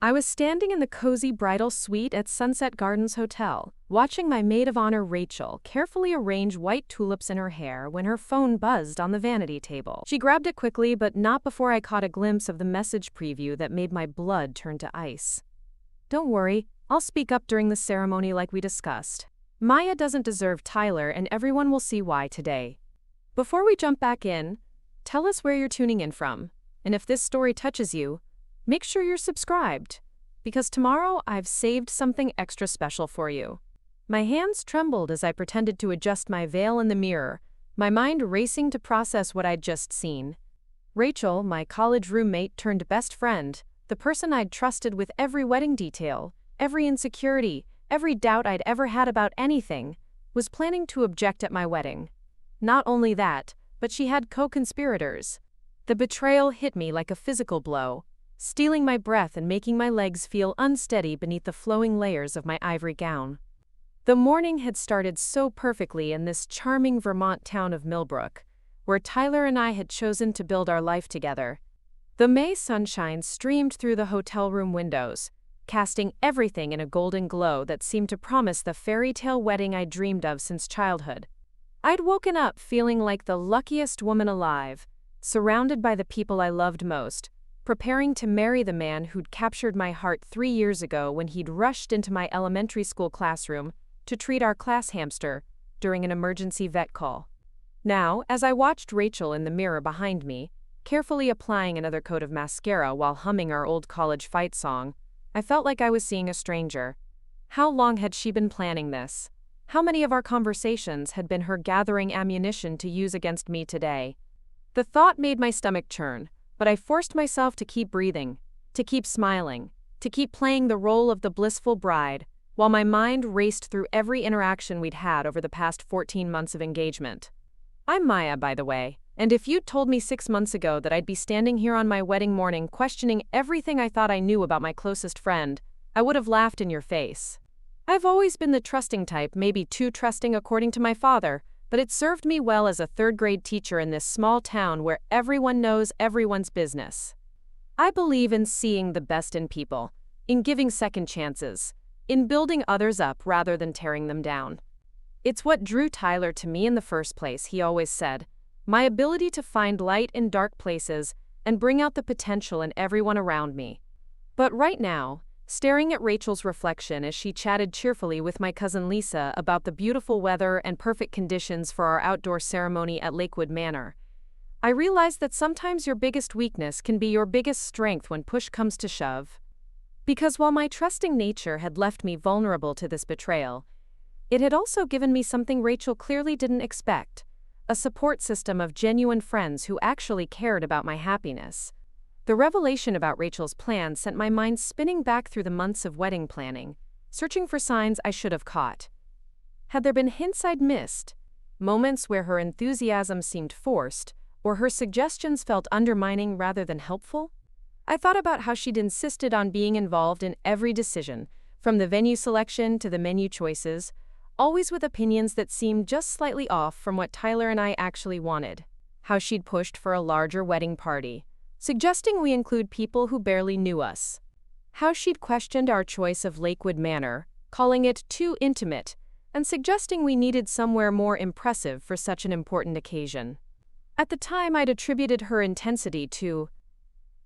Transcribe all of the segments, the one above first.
I was standing in the cozy bridal suite at Sunset Gardens Hotel, watching my maid of honor Rachel carefully arrange white tulips in her hair when her phone buzzed on the vanity table. She grabbed it quickly, but not before I caught a glimpse of the message preview that made my blood turn to ice. "Don't worry, I'll speak up during the ceremony like we discussed. Maya doesn't deserve Tyler, and everyone will see why today." Before we jump back in, tell us where you're tuning in from, and if this story touches you, make sure you're subscribed, because tomorrow I've saved something extra special for you. My hands trembled as I pretended to adjust my veil in the mirror, my mind racing to process what I'd just seen. Rachel, my college roommate turned best friend, the person I'd trusted with every wedding detail, every insecurity, every doubt I'd ever had about anything, was planning to object at my wedding. Not only that, but she had co-conspirators. The betrayal hit me like a physical blow, stealing my breath and making my legs feel unsteady beneath the flowing layers of my ivory gown. The morning had started so perfectly in this charming Vermont town of Millbrook, where Tyler and I had chosen to build our life together. The May sunshine streamed through the hotel room windows, casting everything in a golden glow that seemed to promise the fairy tale wedding I'd dreamed of since childhood. I'd woken up feeling like the luckiest woman alive, surrounded by the people I loved most, preparing to marry the man who'd captured my heart 3 years ago when he'd rushed into my elementary school classroom to treat our class hamster during an emergency vet call. Now, as I watched Rachel in the mirror behind me, carefully applying another coat of mascara while humming our old college fight song, I felt like I was seeing a stranger. How long had she been planning this? How many of our conversations had been her gathering ammunition to use against me today? The thought made my stomach churn, but I forced myself to keep breathing, to keep smiling, to keep playing the role of the blissful bride, while my mind raced through every interaction we'd had over the past 14 months of engagement. I'm Maya, by the way, and if you'd told me 6 months ago that I'd be standing here on my wedding morning questioning everything I thought I knew about my closest friend, I would have laughed in your face. I've always been the trusting type, maybe too trusting according to my father, but it served me well as a third-grade teacher in this small town where everyone knows everyone's business. I believe in seeing the best in people, in giving second chances, in building others up rather than tearing them down. It's what drew Tyler to me in the first place, he always said. My ability to find light in dark places and bring out the potential in everyone around me. But right now, staring at Rachel's reflection as she chatted cheerfully with my cousin Lisa about the beautiful weather and perfect conditions for our outdoor ceremony at Lakewood Manor, I realized that sometimes your biggest weakness can be your biggest strength when push comes to shove. Because while my trusting nature had left me vulnerable to this betrayal, it had also given me something Rachel clearly didn't expect: a support system of genuine friends who actually cared about my happiness. The revelation about Rachel's plan sent my mind spinning back through the months of wedding planning, searching for signs I should have caught. Had there been hints I'd missed? Moments where her enthusiasm seemed forced, or her suggestions felt undermining rather than helpful? I thought about how she'd insisted on being involved in every decision, from the venue selection to the menu choices, always with opinions that seemed just slightly off from what Tyler and I actually wanted. How she'd pushed for a larger wedding party, suggesting we include people who barely knew us. How she'd questioned our choice of Lakewood Manor, calling it too intimate, and suggesting we needed somewhere more impressive for such an important occasion. At the time, I'd attributed her intensity to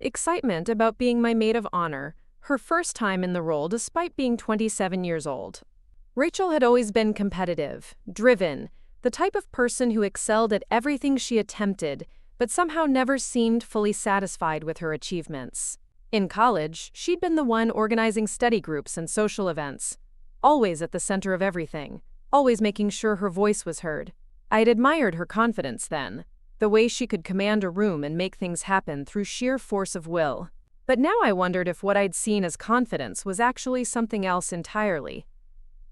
excitement about being my maid of honor, her first time in the role despite being 27 years old. Rachel had always been competitive, driven, the type of person who excelled at everything she attempted, but somehow never seemed fully satisfied with her achievements. In college, she'd been the one organizing study groups and social events, always at the center of everything, always making sure her voice was heard. I'd admired her confidence then, the way she could command a room and make things happen through sheer force of will. But now I wondered if what I'd seen as confidence was actually something else entirely.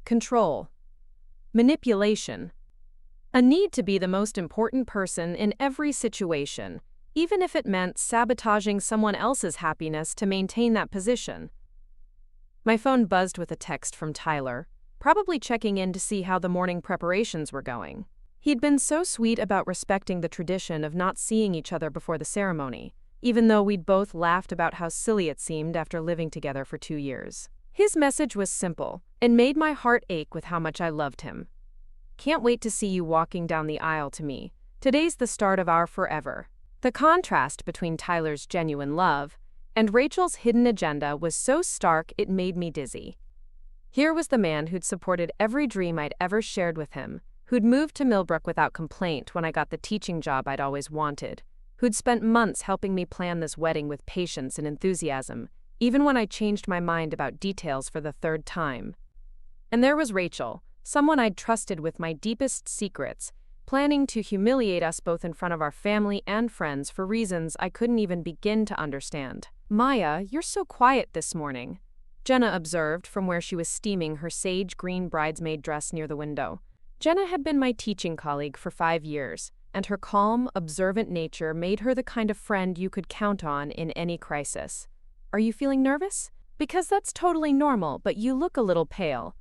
Control. Manipulation. A need to be the most important person in every situation, even if it meant sabotaging someone else's happiness to maintain that position. My phone buzzed with a text from Tyler, probably checking in to see how the morning preparations were going. He'd been so sweet about respecting the tradition of not seeing each other before the ceremony, even though we'd both laughed about how silly it seemed after living together for 2 years. His message was simple and made my heart ache with how much I loved him. Can't wait to see you walking down the aisle to me. Today's the start of our forever. The contrast between Tyler's genuine love and Rachel's hidden agenda was so stark it made me dizzy. Here was the man who'd supported every dream I'd ever shared with him, who'd moved to Millbrook without complaint when I got the teaching job I'd always wanted, who'd spent months helping me plan this wedding with patience and enthusiasm, even when I changed my mind about details for the 3rd time. And there was Rachel, someone I'd trusted with my deepest secrets, planning to humiliate us both in front of our family and friends for reasons I couldn't even begin to understand. "Maya, you're so quiet this morning," Jenna observed from where she was steaming her sage green bridesmaid dress near the window. Jenna had been my teaching colleague for 5 years, and her calm, observant nature made her the kind of friend you could count on in any crisis. "Are you feeling nervous? Because that's totally normal, but you look a little pale."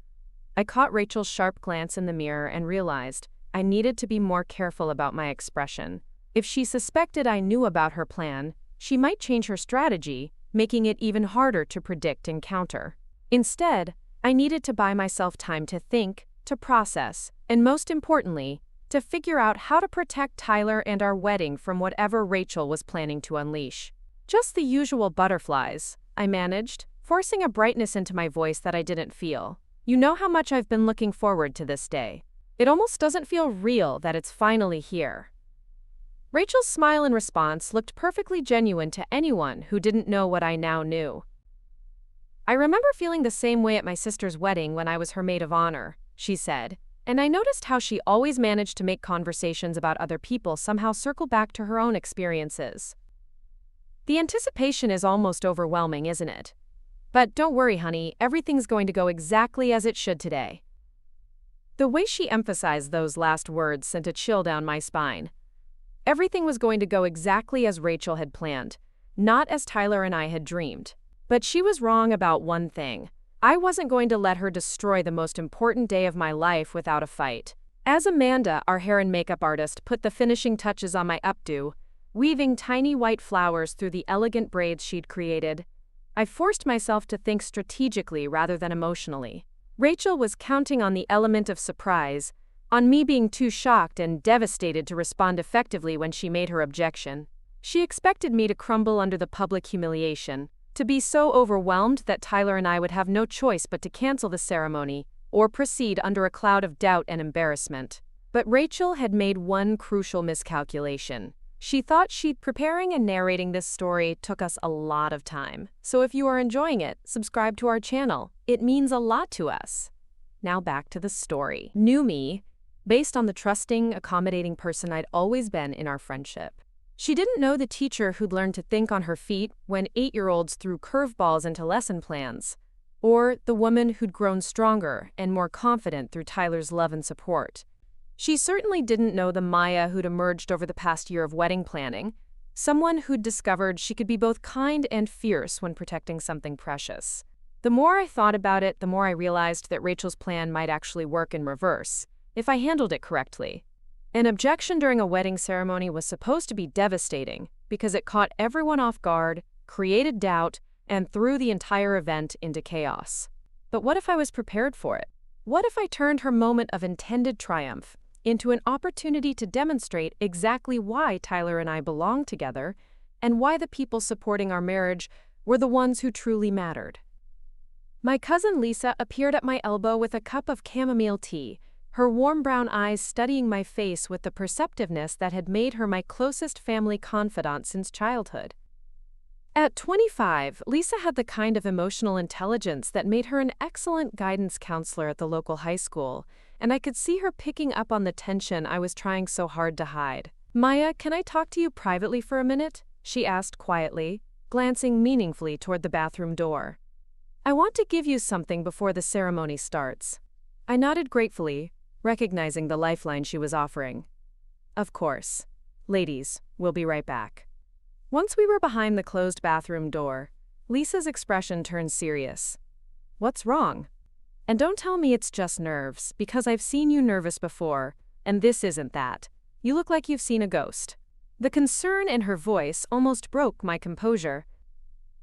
I caught Rachel's sharp glance in the mirror and realized I needed to be more careful about my expression. If she suspected I knew about her plan, she might change her strategy, making it even harder to predict and counter. Instead, I needed to buy myself time to think, to process, and most importantly, to figure out how to protect Tyler and our wedding from whatever Rachel was planning to unleash. "Just the usual butterflies," I managed, forcing a brightness into my voice that I didn't feel. "You know how much I've been looking forward to this day. It almost doesn't feel real that it's finally here." Rachel's smile in response looked perfectly genuine to anyone who didn't know what I now knew. "I remember feeling the same way at my sister's wedding when I was her maid of honor," she said, and I noticed how she always managed to make conversations about other people somehow circle back to her own experiences. "The anticipation is almost overwhelming, isn't it? But don't worry, honey, everything's going to go exactly as it should today." The way she emphasized those last words sent a chill down my spine. Everything was going to go exactly as Rachel had planned, not as Tyler and I had dreamed. But she was wrong about one thing. I wasn't going to let her destroy the most important day of my life without a fight. As Amanda, our hair and makeup artist, put the finishing touches on my updo, weaving tiny white flowers through the elegant braids she'd created, I forced myself to think strategically rather than emotionally. Rachel was counting on the element of surprise, on me being too shocked and devastated to respond effectively when she made her objection. She expected me to crumble under the public humiliation, to be so overwhelmed that Tyler and I would have no choice but to cancel the ceremony or proceed under a cloud of doubt and embarrassment. But Rachel had made one crucial miscalculation. She thought preparing and narrating this story took us a lot of time. So if you are enjoying it, subscribe to our channel. It means a lot to us. Now back to the story. New me, based on the trusting, accommodating person I'd always been in our friendship. She didn't know the teacher who'd learned to think on her feet when 8-year-olds threw curveballs into lesson plans, or the woman who'd grown stronger and more confident through Tyler's love and support. She certainly didn't know the Maya who'd emerged over the past year of wedding planning, someone who'd discovered she could be both kind and fierce when protecting something precious. The more I thought about it, the more I realized that Rachel's plan might actually work in reverse, if I handled it correctly. An objection during a wedding ceremony was supposed to be devastating because it caught everyone off guard, created doubt, and threw the entire event into chaos. But what if I was prepared for it? What if I turned her moment of intended triumph into an opportunity to demonstrate exactly why Tyler and I belonged together and why the people supporting our marriage were the ones who truly mattered? My cousin Lisa appeared at my elbow with a cup of chamomile tea, her warm brown eyes studying my face with the perceptiveness that had made her my closest family confidant since childhood. At 25, Lisa had the kind of emotional intelligence that made her an excellent guidance counselor at the local high school, and I could see her picking up on the tension I was trying so hard to hide. "Maya, can I talk to you privately for a minute?" she asked quietly, glancing meaningfully toward the bathroom door. "I want to give you something before the ceremony starts." I nodded gratefully, recognizing the lifeline she was offering. "Of course. Ladies, we'll be right back." Once we were behind the closed bathroom door, Lisa's expression turned serious. "What's wrong? And don't tell me it's just nerves, because I've seen you nervous before, and this isn't that. You look like you've seen a ghost." The concern in her voice almost broke my composure.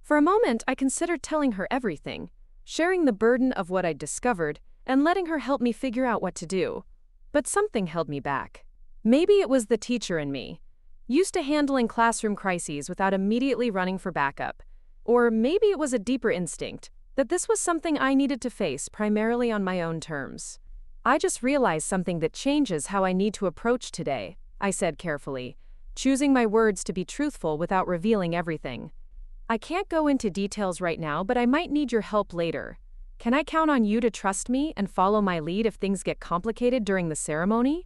For a moment, I considered telling her everything, sharing the burden of what I'd discovered, and letting her help me figure out what to do. But something held me back. Maybe it was the teacher in me, used to handling classroom crises without immediately running for backup. Or maybe it was a deeper instinct, that this was something I needed to face primarily on my own terms. I just realized something that changes how I need to approach today, I said carefully, choosing my words to be truthful without revealing everything. I can't go into details right now, but I might need your help later. Can I count on you to trust me and follow my lead if things get complicated during the ceremony?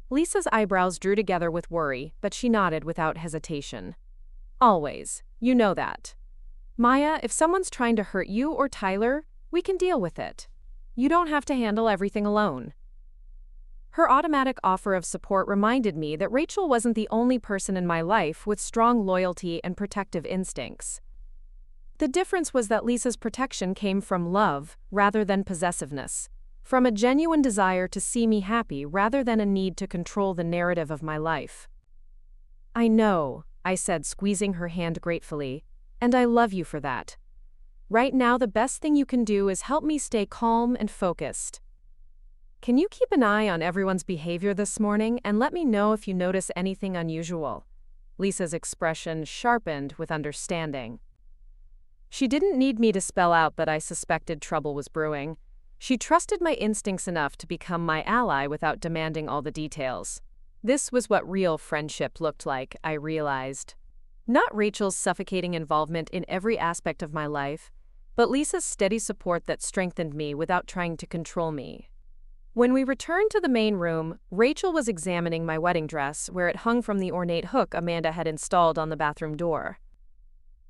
Lisa's eyebrows drew together with worry, but she nodded without hesitation. Always. You know that. Maya, if someone's trying to hurt you or Tyler, we can deal with it. You don't have to handle everything alone. Her automatic offer of support reminded me that Rachel wasn't the only person in my life with strong loyalty and protective instincts. The difference was that Lisa's protection came from love rather than possessiveness, from a genuine desire to see me happy rather than a need to control the narrative of my life. I know, I said, squeezing her hand gratefully, and I love you for that. Right now, the best thing you can do is help me stay calm and focused. Can you keep an eye on everyone's behavior this morning and let me know if you notice anything unusual? Lisa's expression sharpened with understanding. She didn't need me to spell out that I suspected trouble was brewing. She trusted my instincts enough to become my ally without demanding all the details. This was what real friendship looked like, I realized. Not Rachel's suffocating involvement in every aspect of my life, but Lisa's steady support that strengthened me without trying to control me. When we returned to the main room, Rachel was examining my wedding dress where it hung from the ornate hook Amanda had installed on the bathroom door.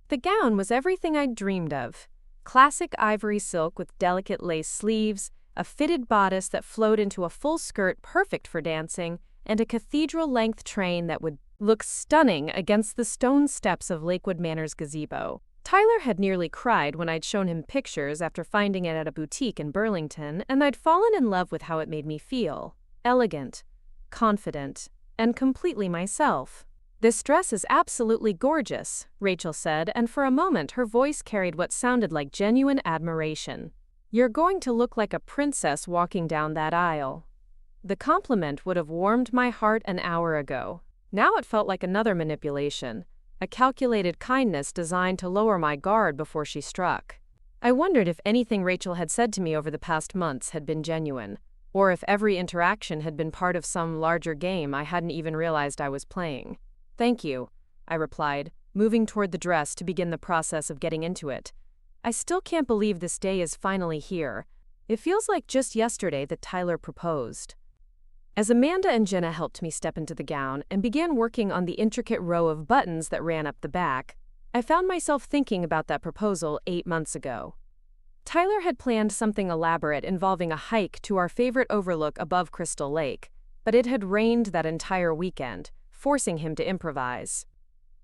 The gown was everything I'd dreamed of. Classic ivory silk with delicate lace sleeves, a fitted bodice that flowed into a full skirt perfect for dancing, and a cathedral-length train that would look stunning against the stone steps of Lakewood Manor's gazebo. Tyler had nearly cried when I'd shown him pictures after finding it at a boutique in Burlington, and I'd fallen in love with how it made me feel. Elegant, confident, and completely myself. This dress is absolutely gorgeous, Rachel said, and for a moment her voice carried what sounded like genuine admiration. You're going to look like a princess walking down that aisle. The compliment would have warmed my heart an hour ago. Now it felt like another manipulation, a calculated kindness designed to lower my guard before she struck. I wondered if anything Rachel had said to me over the past months had been genuine, or if every interaction had been part of some larger game I hadn't even realized I was playing. Thank you, I replied, moving toward the dress to begin the process of getting into it. I still can't believe this day is finally here. It feels like just yesterday that Tyler proposed. As Amanda and Jenna helped me step into the gown and began working on the intricate row of buttons that ran up the back, I found myself thinking about that proposal 8 months ago. Tyler had planned something elaborate involving a hike to our favorite overlook above Crystal Lake, but it had rained that entire weekend, forcing him to improvise.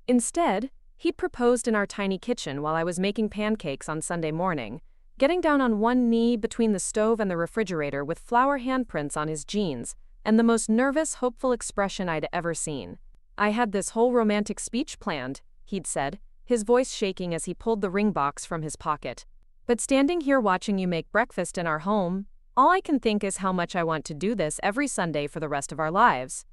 Instead, he'd proposed in our tiny kitchen while I was making pancakes on Sunday morning, getting down on one knee between the stove and the refrigerator with flower handprints on his jeans and the most nervous, hopeful expression I'd ever seen. I had this whole romantic speech planned, he'd said, his voice shaking as he pulled the ring box from his pocket. But standing here watching you make breakfast in our home, all I can think is how much I want to do this every Sunday for the rest of our lives.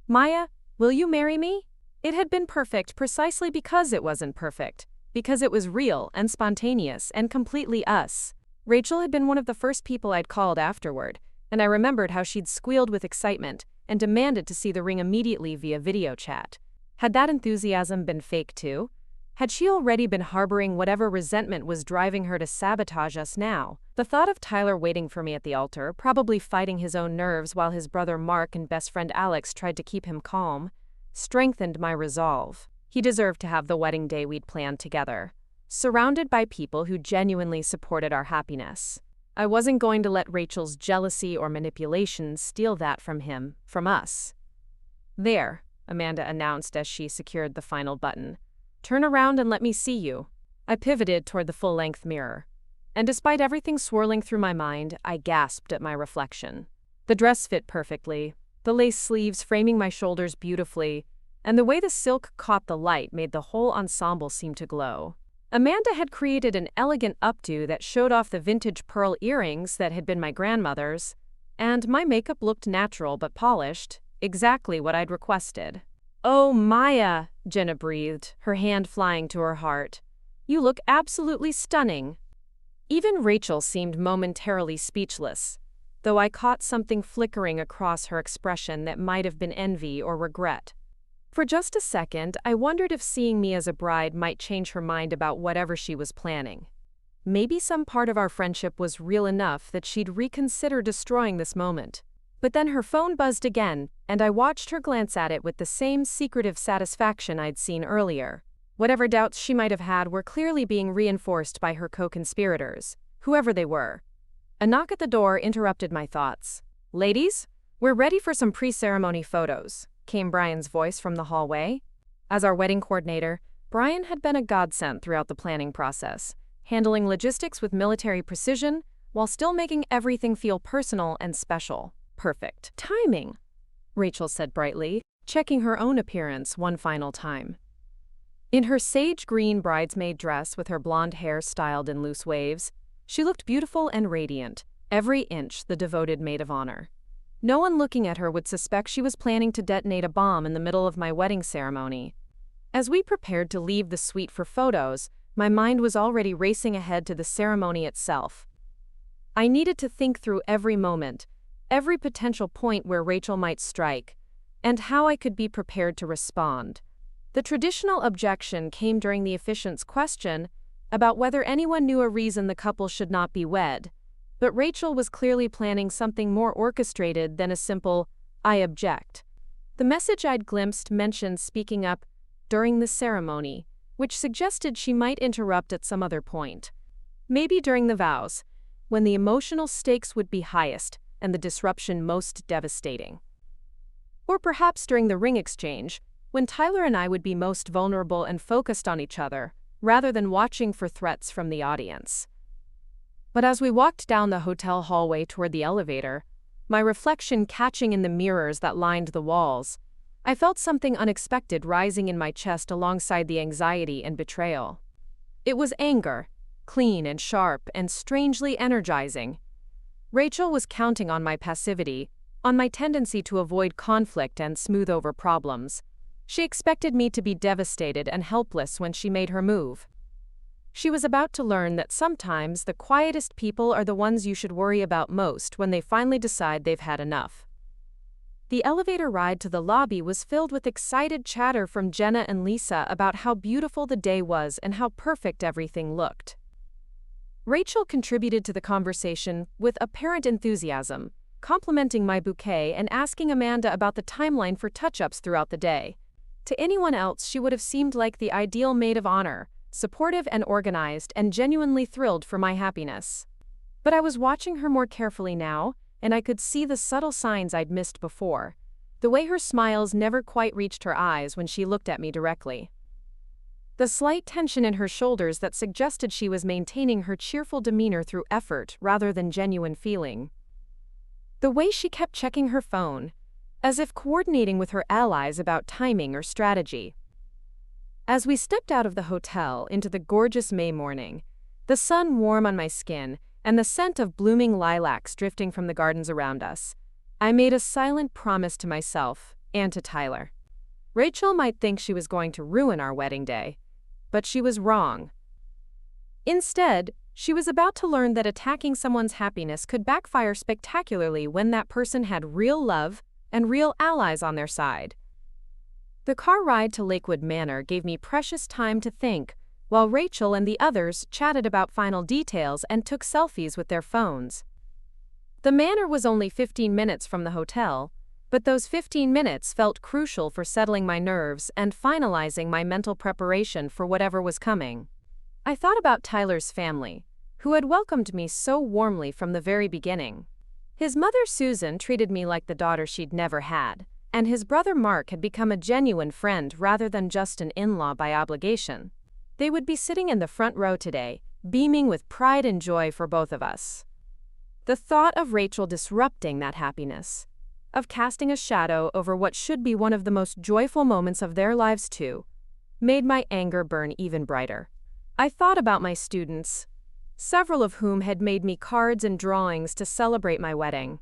Maya, will you marry me? It had been perfect precisely because it wasn't perfect, because it was real and spontaneous and completely us. Rachel had been one of the first people I'd called afterward, and I remembered how she'd squealed with excitement and demanded to see the ring immediately via video chat. Had that enthusiasm been fake too? Had she already been harboring whatever resentment was driving her to sabotage us now? The thought of Tyler waiting for me at the altar, probably fighting his own nerves while his brother Mark and best friend Alex tried to keep him calm, strengthened my resolve. He deserved to have the wedding day we'd planned together, surrounded by people who genuinely supported our happiness. I wasn't going to let Rachel's jealousy or manipulation steal that from him, from us. There, Amanda announced as she secured the final button. Turn around and let me see you. I pivoted toward the full-length mirror, and despite everything swirling through my mind, I gasped at my reflection. The dress fit perfectly, the lace sleeves framing my shoulders beautifully, and the way the silk caught the light made the whole ensemble seem to glow. Amanda had created an elegant updo that showed off the vintage pearl earrings that had been my grandmother's, and my makeup looked natural but polished, exactly what I'd requested. "Oh, Maya," Jenna breathed, her hand flying to her heart. "You look absolutely stunning." Even Rachel seemed momentarily speechless, though I caught something flickering across her expression that might have been envy or regret. For just a second, I wondered if seeing me as a bride might change her mind about whatever she was planning. Maybe some part of our friendship was real enough that she'd reconsider destroying this moment. But then her phone buzzed again, and I watched her glance at it with the same secretive satisfaction I'd seen earlier. Whatever doubts she might have had were clearly being reinforced by her co-conspirators, whoever they were. A knock at the door interrupted my thoughts. "Ladies, we're ready for some pre-ceremony photos," came Brian's voice from the hallway. As our wedding coordinator, Brian had been a godsend throughout the planning process, handling logistics with military precision while still making everything feel personal and special. "Perfect timing," Rachel said brightly, checking her own appearance one final time. In her sage green bridesmaid dress with her blonde hair styled in loose waves, she looked beautiful and radiant, every inch the devoted maid of honor. No one looking at her would suspect she was planning to detonate a bomb in the middle of my wedding ceremony. As we prepared to leave the suite for photos, my mind was already racing ahead to the ceremony itself. I needed to think through every moment, every potential point where Rachel might strike, and how I could be prepared to respond. The traditional objection came during the officiant's question about whether anyone knew a reason the couple should not be wed, but Rachel was clearly planning something more orchestrated than a simple, "I object." The message I'd glimpsed mentioned speaking up during the ceremony, which suggested she might interrupt at some other point. Maybe during the vows, when the emotional stakes would be highest and the disruption most devastating. Or perhaps during the ring exchange, when Tyler and I would be most vulnerable and focused on each other, rather than watching for threats from the audience. But as we walked down the hotel hallway toward the elevator, my reflection catching in the mirrors that lined the walls, I felt something unexpected rising in my chest alongside the anxiety and betrayal. It was anger, clean and sharp and strangely energizing. Rachel was counting on my passivity, on my tendency to avoid conflict and smooth over problems. She expected me to be devastated and helpless when she made her move. She was about to learn that sometimes the quietest people are the ones you should worry about most when they finally decide they've had enough. The elevator ride to the lobby was filled with excited chatter from Jenna and Lisa about how beautiful the day was and how perfect everything looked. Rachel contributed to the conversation with apparent enthusiasm, complimenting my bouquet and asking Amanda about the timeline for touch-ups throughout the day. To anyone else, she would have seemed like the ideal maid of honor, supportive and organized and genuinely thrilled for my happiness. But I was watching her more carefully now, and I could see the subtle signs I'd missed before. The way her smiles never quite reached her eyes when she looked at me directly. The slight tension in her shoulders that suggested she was maintaining her cheerful demeanor through effort rather than genuine feeling. The way she kept checking her phone, as if coordinating with her allies about timing or strategy. As we stepped out of the hotel into the gorgeous May morning, the sun warm on my skin and the scent of blooming lilacs drifting from the gardens around us, I made a silent promise to myself and to Tyler. Rachel might think she was going to ruin our wedding day, but she was wrong. Instead, she was about to learn that attacking someone's happiness could backfire spectacularly when that person had real love and real allies on their side. The car ride to Lakewood Manor gave me precious time to think, while Rachel and the others chatted about final details and took selfies with their phones. The manor was only 15 minutes from the hotel, but those 15 minutes felt crucial for settling my nerves and finalizing my mental preparation for whatever was coming. I thought about Tyler's family, who had welcomed me so warmly from the very beginning. His mother Susan treated me like the daughter she'd never had, and his brother Mark had become a genuine friend rather than just an in-law by obligation. They would be sitting in the front row today, beaming with pride and joy for both of us. The thought of Rachel disrupting that happiness, of casting a shadow over what should be one of the most joyful moments of their lives too, made my anger burn even brighter. I thought about my students, several of whom had made me cards and drawings to celebrate my wedding.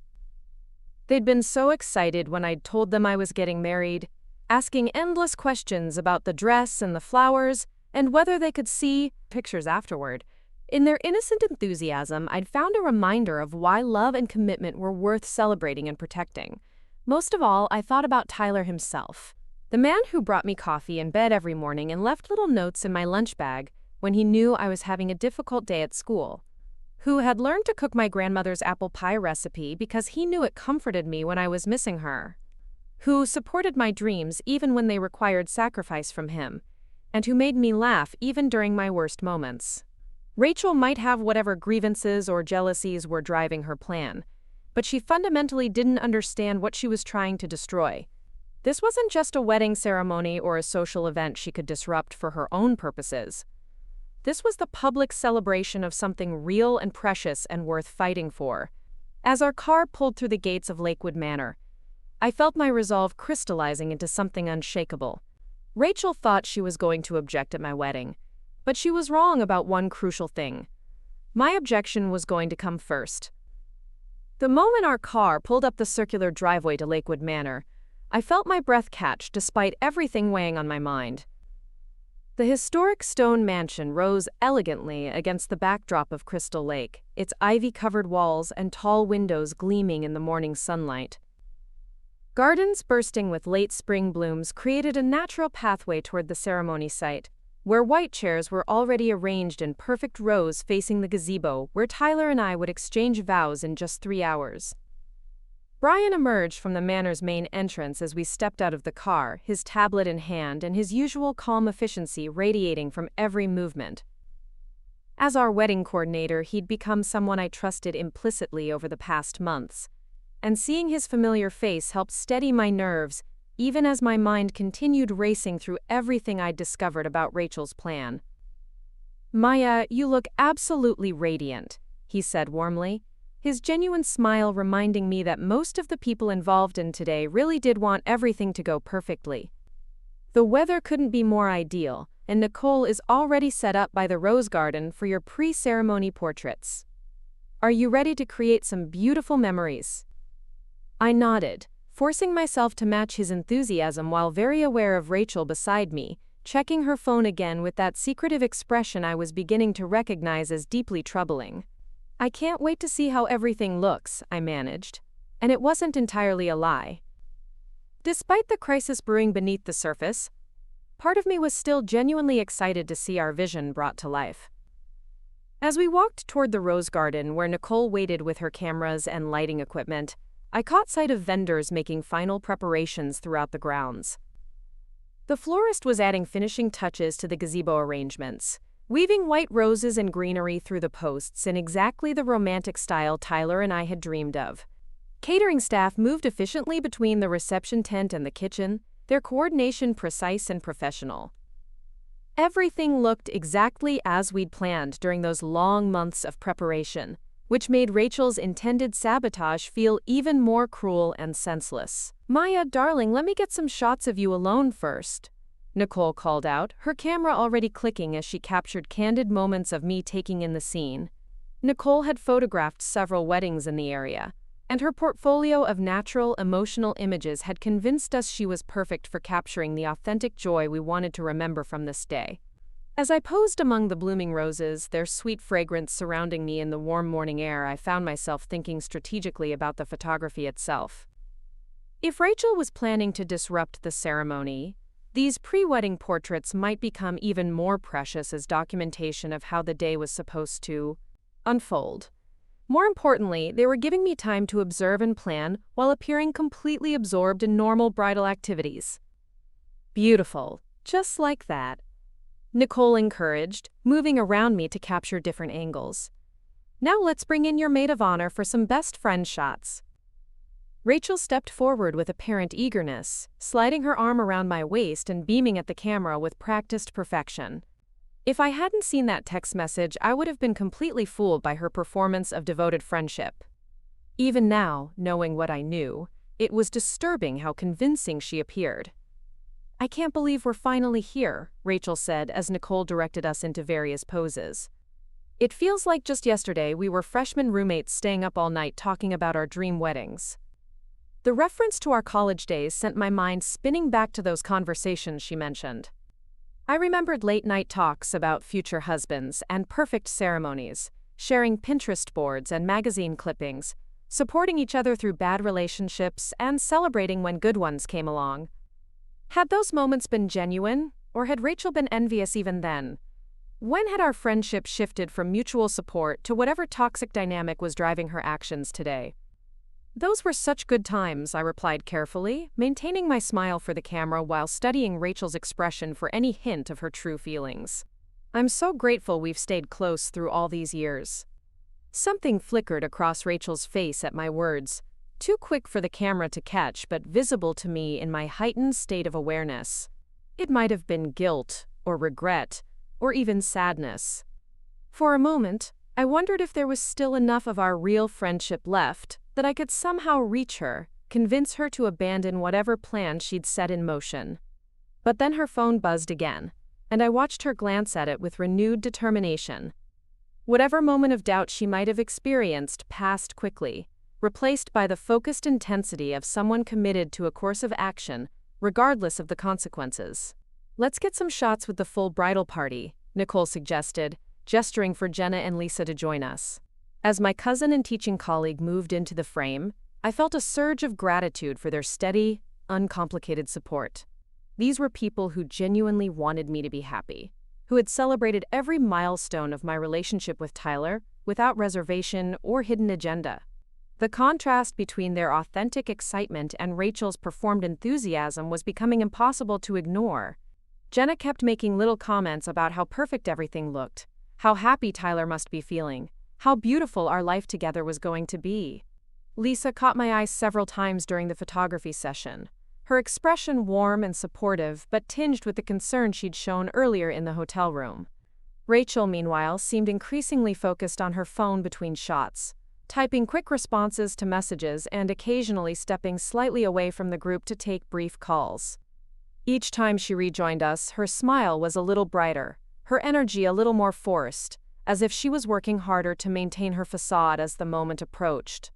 They'd been so excited when I'd told them I was getting married, asking endless questions about the dress and the flowers, and whether they could see pictures afterward. In their innocent enthusiasm, I'd found a reminder of why love and commitment were worth celebrating and protecting. Most of all, I thought about Tyler himself, the man who brought me coffee in bed every morning and left little notes in my lunch bag when he knew I was having a difficult day at school, who had learned to cook my grandmother's apple pie recipe because he knew it comforted me when I was missing her, who supported my dreams even when they required sacrifice from him, and who made me laugh even during my worst moments. Rachel might have whatever grievances or jealousies were driving her plan, but she fundamentally didn't understand what she was trying to destroy. This wasn't just a wedding ceremony or a social event she could disrupt for her own purposes. This was the public celebration of something real and precious and worth fighting for. As our car pulled through the gates of Lakewood Manor, I felt my resolve crystallizing into something unshakable. Rachel thought she was going to object at my wedding, but she was wrong about one crucial thing. My objection was going to come first. The moment our car pulled up the circular driveway to Lakewood Manor, I felt my breath catch despite everything weighing on my mind. The historic stone mansion rose elegantly against the backdrop of Crystal Lake, its ivy-covered walls and tall windows gleaming in the morning sunlight. Gardens bursting with late spring blooms created a natural pathway toward the ceremony site, where white chairs were already arranged in perfect rows facing the gazebo where Tyler and I would exchange vows in just 3 hours. Brian emerged from the manor's main entrance as we stepped out of the car, his tablet in hand and his usual calm efficiency radiating from every movement. As our wedding coordinator, he'd become someone I trusted implicitly over the past months, and seeing his familiar face helped steady my nerves even as my mind continued racing through everything I'd discovered about Rachel's plan. "Maya, you look absolutely radiant," he said warmly, his genuine smile reminding me that most of the people involved in today really did want everything to go perfectly. The weather couldn't be more ideal, and Nicole is already set up by the rose garden for your pre-ceremony portraits. Are you ready to create some beautiful memories? I nodded, forcing myself to match his enthusiasm while very aware of Rachel beside me, checking her phone again with that secretive expression I was beginning to recognize as deeply troubling. "I can't wait to see how everything looks," I managed, and it wasn't entirely a lie. Despite the crisis brewing beneath the surface, part of me was still genuinely excited to see our vision brought to life. As we walked toward the rose garden where Nicole waited with her cameras and lighting equipment, I caught sight of vendors making final preparations throughout the grounds. The florist was adding finishing touches to the gazebo arrangements, weaving white roses and greenery through the posts in exactly the romantic style Tyler and I had dreamed of. Catering staff moved efficiently between the reception tent and the kitchen, their coordination precise and professional. Everything looked exactly as we'd planned during those long months of preparation, which made Rachel's intended sabotage feel even more cruel and senseless. "Maya, darling, let me get some shots of you alone first," Nicole called out, her camera already clicking as she captured candid moments of me taking in the scene. Nicole had photographed several weddings in the area, and her portfolio of natural, emotional images had convinced us she was perfect for capturing the authentic joy we wanted to remember from this day. As I posed among the blooming roses, their sweet fragrance surrounding me in the warm morning air, I found myself thinking strategically about the photography itself. If Rachel was planning to disrupt the ceremony, these pre-wedding portraits might become even more precious as documentation of how the day was supposed to unfold. More importantly, they were giving me time to observe and plan while appearing completely absorbed in normal bridal activities. "Beautiful, just like that," Nicole encouraged, moving around me to capture different angles. "Now let's bring in your maid of honor for some best friend shots." Rachel stepped forward with apparent eagerness, sliding her arm around my waist and beaming at the camera with practiced perfection. If I hadn't seen that text message, I would have been completely fooled by her performance of devoted friendship. Even now, knowing what I knew, It was disturbing how convincing she appeared. "I can't believe we're finally here," Rachel said as Nicole directed us into various poses. "It feels like just yesterday we were freshman roommates staying up all night talking about our dream weddings." The reference to our college days sent my mind spinning back to those conversations she mentioned. I remembered late-night talks about future husbands and perfect ceremonies, sharing Pinterest boards and magazine clippings, supporting each other through bad relationships and celebrating when good ones came along. Had those moments been genuine, or had Rachel been envious even then? When had our friendship shifted from mutual support to whatever toxic dynamic was driving her actions today? "Those were such good times," I replied carefully, maintaining my smile for the camera while studying Rachel's expression for any hint of her true feelings. "I'm so grateful we've stayed close through all these years." Something flickered across Rachel's face at my words, too quick for the camera to catch but visible to me in my heightened state of awareness. It might have been guilt, or regret, or even sadness. For a moment, I wondered if there was still enough of our real friendship left that I could somehow reach her, convince her to abandon whatever plan she'd set in motion. But then her phone buzzed again, and I watched her glance at it with renewed determination. Whatever moment of doubt she might have experienced passed quickly, replaced by the focused intensity of someone committed to a course of action, regardless of the consequences. "Let's get some shots with the full bridal party," Nicole suggested, gesturing for Jenna and Lisa to join us. As my cousin and teaching colleague moved into the frame, I felt a surge of gratitude for their steady, uncomplicated support. These were people who genuinely wanted me to be happy, who had celebrated every milestone of my relationship with Tyler without reservation or hidden agenda. The contrast between their authentic excitement and Rachel's performed enthusiasm was becoming impossible to ignore. Jenna kept making little comments about how perfect everything looked, how happy Tyler must be feeling, how beautiful our life together was going to be. Lisa caught my eye several times during the photography session, her expression warm and supportive but tinged with the concern she'd shown earlier in the hotel room. Rachel, meanwhile, seemed increasingly focused on her phone between shots, typing quick responses to messages and occasionally stepping slightly away from the group to take brief calls. Each time she rejoined us, her smile was a little brighter, her energy a little more forced, as if she was working harder to maintain her facade as the moment approached.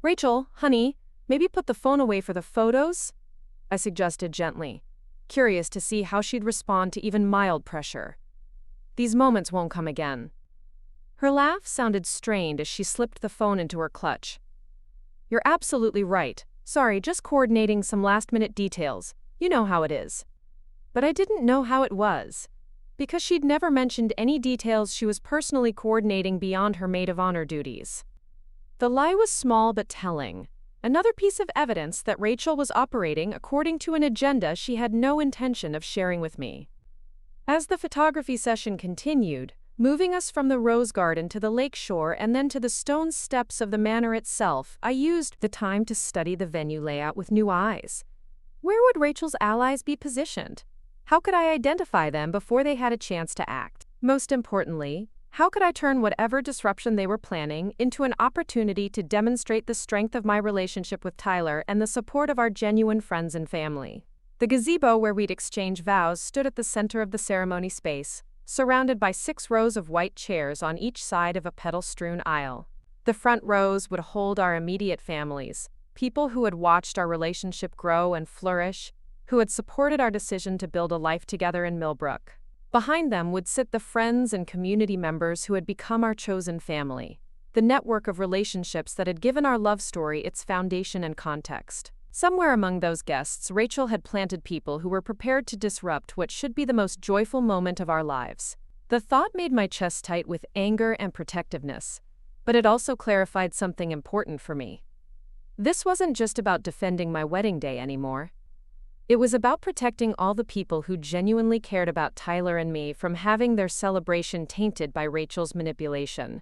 "Rachel, honey, maybe put the phone away for the photos?" I suggested gently, curious to see how she'd respond to even mild pressure. "These moments won't come again." Her laugh sounded strained as she slipped the phone into her clutch. "You're absolutely right. Sorry, just coordinating some last-minute details. You know how it is." But I didn't know how it was, because she'd never mentioned any details she was personally coordinating beyond her maid of honor duties. The lie was small but telling, another piece of evidence that Rachel was operating according to an agenda she had no intention of sharing with me. As the photography session continued, moving us from the rose garden to the lake shore and then to the stone steps of the manor itself, I used the time to study the venue layout with new eyes. Where would Rachel's allies be positioned? How could I identify them before they had a chance to act? Most importantly, how could I turn whatever disruption they were planning into an opportunity to demonstrate the strength of my relationship with Tyler and the support of our genuine friends and family? The gazebo where we'd exchange vows stood at the center of the ceremony space, surrounded by 6 rows of white chairs on each side of a petal-strewn aisle. The front rows would hold our immediate families, people who had watched our relationship grow and flourish, who had supported our decision to build a life together in Millbrook. Behind them would sit the friends and community members who had become our chosen family, the network of relationships that had given our love story its foundation and context. Somewhere among those guests, Rachel had planted people who were prepared to disrupt what should be the most joyful moment of our lives. The thought made my chest tight with anger and protectiveness, but it also clarified something important for me. This wasn't just about defending my wedding day anymore. It was about protecting all the people who genuinely cared about Tyler and me from having their celebration tainted by Rachel's manipulation.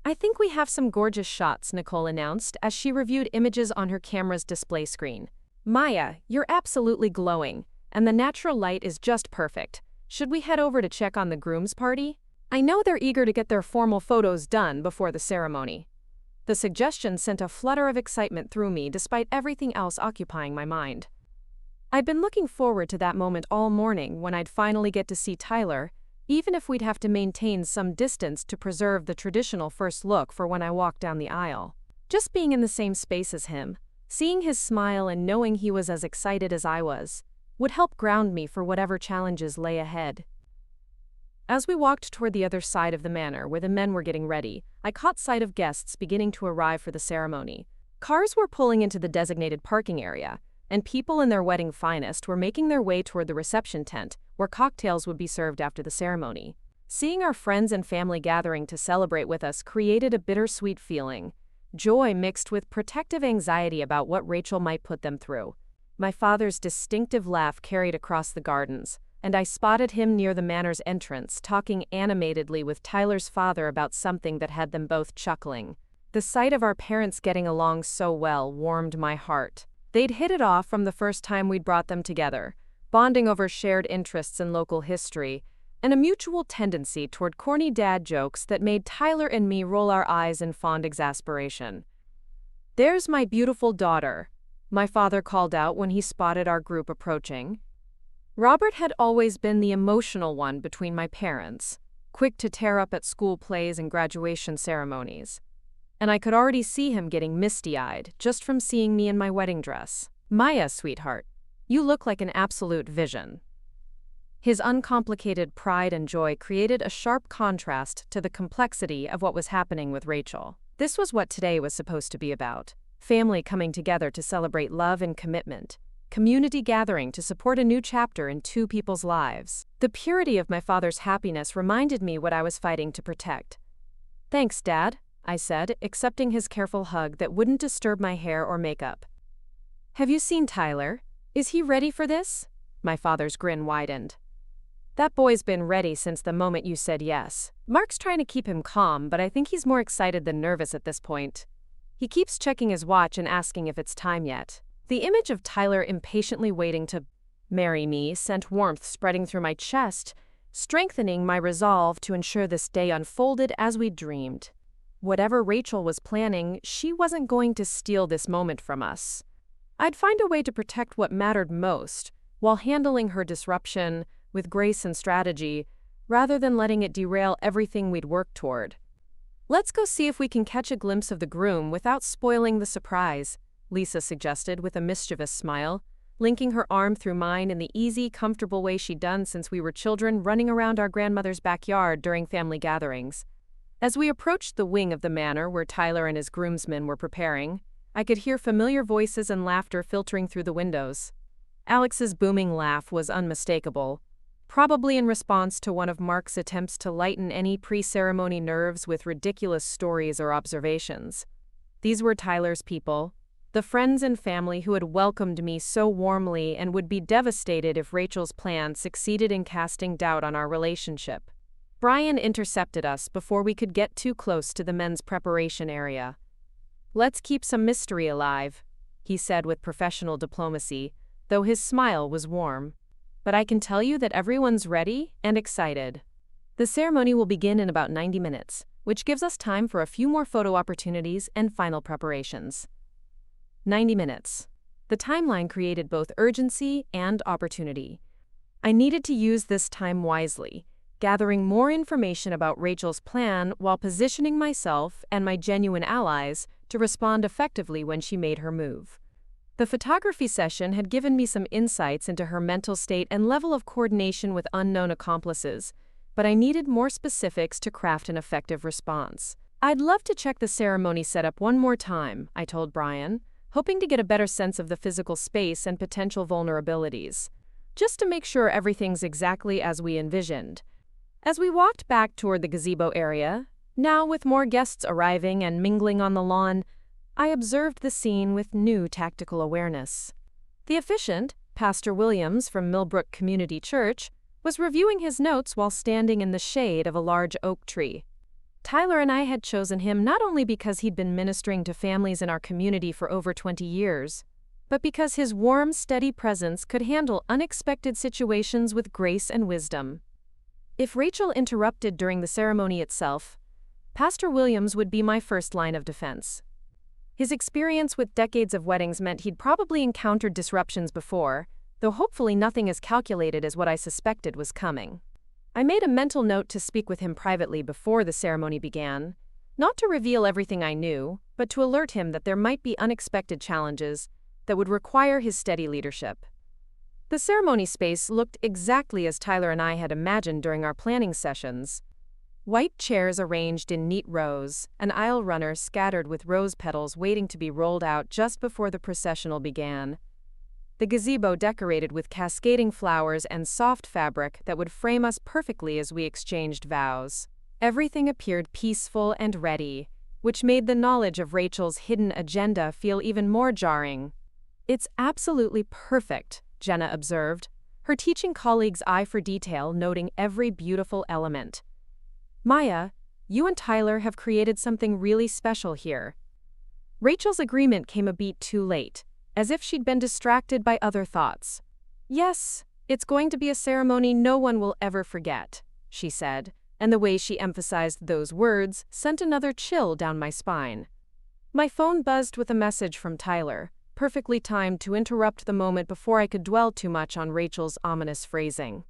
"I think we have some gorgeous shots," Nicole announced as she reviewed images on her camera's display screen. "Maya, you're absolutely glowing, and the natural light is just perfect. Should we head over to check on the groom's party? I know they're eager to get their formal photos done before the ceremony." The suggestion sent a flutter of excitement through me despite everything else occupying my mind. I'd been looking forward to that moment all morning when I'd finally get to see Tyler, even if we'd have to maintain some distance to preserve the traditional first look for when I walked down the aisle. Just being in the same space as him, seeing his smile and knowing he was as excited as I was, would help ground me for whatever challenges lay ahead. As we walked toward the other side of the manor where the men were getting ready, I caught sight of guests beginning to arrive for the ceremony. Cars were pulling into the designated parking area, and people in their wedding finest were making their way toward the reception tent, where cocktails would be served after the ceremony. Seeing our friends and family gathering to celebrate with us created a bittersweet feeling, joy mixed with protective anxiety about what Rachel might put them through. My father's distinctive laugh carried across the gardens, and I spotted him near the manor's entrance, talking animatedly with Tyler's father about something that had them both chuckling. The sight of our parents getting along so well warmed my heart. They'd hit it off from the first time we'd brought them together, bonding over shared interests in local history, and a mutual tendency toward corny dad jokes that made Tyler and me roll our eyes in fond exasperation. "There's my beautiful daughter," my father called out when he spotted our group approaching. Robert had always been the emotional one between my parents, quick to tear up at school plays and graduation ceremonies. And I could already see him getting misty-eyed just from seeing me in my wedding dress. "Maya, sweetheart, you look like an absolute vision." His uncomplicated pride and joy created a sharp contrast to the complexity of what was happening with Rachel. This was what today was supposed to be about: family coming together to celebrate love and commitment, community gathering to support a new chapter in two people's lives. The purity of my father's happiness reminded me what I was fighting to protect. "Thanks, Dad," I said, accepting his careful hug that wouldn't disturb my hair or makeup. "Have you seen Tyler? Is he ready for this?" My father's grin widened. "That boy's been ready since the moment you said yes. Mark's trying to keep him calm, but I think he's more excited than nervous at this point. He keeps checking his watch and asking if it's time yet." The image of Tyler impatiently waiting to marry me sent warmth spreading through my chest, strengthening my resolve to ensure this day unfolded as we dreamed. Whatever Rachel was planning, she wasn't going to steal this moment from us. I'd find a way to protect what mattered most, while handling her disruption with grace and strategy, rather than letting it derail everything we'd worked toward. "Let's go see if we can catch a glimpse of the groom without spoiling the surprise," Lisa suggested with a mischievous smile, linking her arm through mine in the easy, comfortable way she'd done since we were children running around our grandmother's backyard during family gatherings. As we approached the wing of the manor where Tyler and his groomsmen were preparing, I could hear familiar voices and laughter filtering through the windows. Alex's booming laugh was unmistakable, probably in response to one of Mark's attempts to lighten any pre-ceremony nerves with ridiculous stories or observations. These were Tyler's people, the friends and family who had welcomed me so warmly and would be devastated if Rachel's plan succeeded in casting doubt on our relationship. Brian intercepted us before we could get too close to the men's preparation area. "Let's keep some mystery alive," he said with professional diplomacy, though his smile was warm. "But I can tell you that everyone's ready and excited." The ceremony will begin in about 90 minutes, which gives us time for a few more photo opportunities and final preparations. 90 minutes. The timeline created both urgency and opportunity. I needed to use this time wisely, gathering more information about Rachel's plan while positioning myself and my genuine allies to respond effectively when she made her move. The photography session had given me some insights into her mental state and level of coordination with unknown accomplices, but I needed more specifics to craft an effective response. "I'd love to check the ceremony setup one more time," I told Brian, hoping to get a better sense of the physical space and potential vulnerabilities, just to make sure everything's exactly as we envisioned. As we walked back toward the gazebo area, now with more guests arriving and mingling on the lawn, I observed the scene with new tactical awareness. The officiant, Pastor Williams from Millbrook Community Church, was reviewing his notes while standing in the shade of a large oak tree. Tyler and I had chosen him not only because he'd been ministering to families in our community for over 20 years, but because his warm, steady presence could handle unexpected situations with grace and wisdom. If Rachel interrupted during the ceremony itself, Pastor Williams would be my first line of defense. His experience with decades of weddings meant he'd probably encountered disruptions before, though hopefully nothing as calculated as what I suspected was coming. I made a mental note to speak with him privately before the ceremony began, not to reveal everything I knew, but to alert him that there might be unexpected challenges that would require his steady leadership. The ceremony space looked exactly as Tyler and I had imagined during our planning sessions. White chairs arranged in neat rows, an aisle runner scattered with rose petals waiting to be rolled out just before the processional began. The gazebo decorated with cascading flowers and soft fabric that would frame us perfectly as we exchanged vows. Everything appeared peaceful and ready, which made the knowledge of Rachel's hidden agenda feel even more jarring. "It's absolutely perfect," Jenna observed, her teaching colleague's eye for detail noting every beautiful element. "Maya, you and Tyler have created something really special here." Rachel's agreement came a beat too late, as if she'd been distracted by other thoughts. "Yes, it's going to be a ceremony no one will ever forget," she said, and the way she emphasized those words sent another chill down my spine. My phone buzzed with a message from Tyler, perfectly timed to interrupt the moment before I could dwell too much on Rachel's ominous phrasing.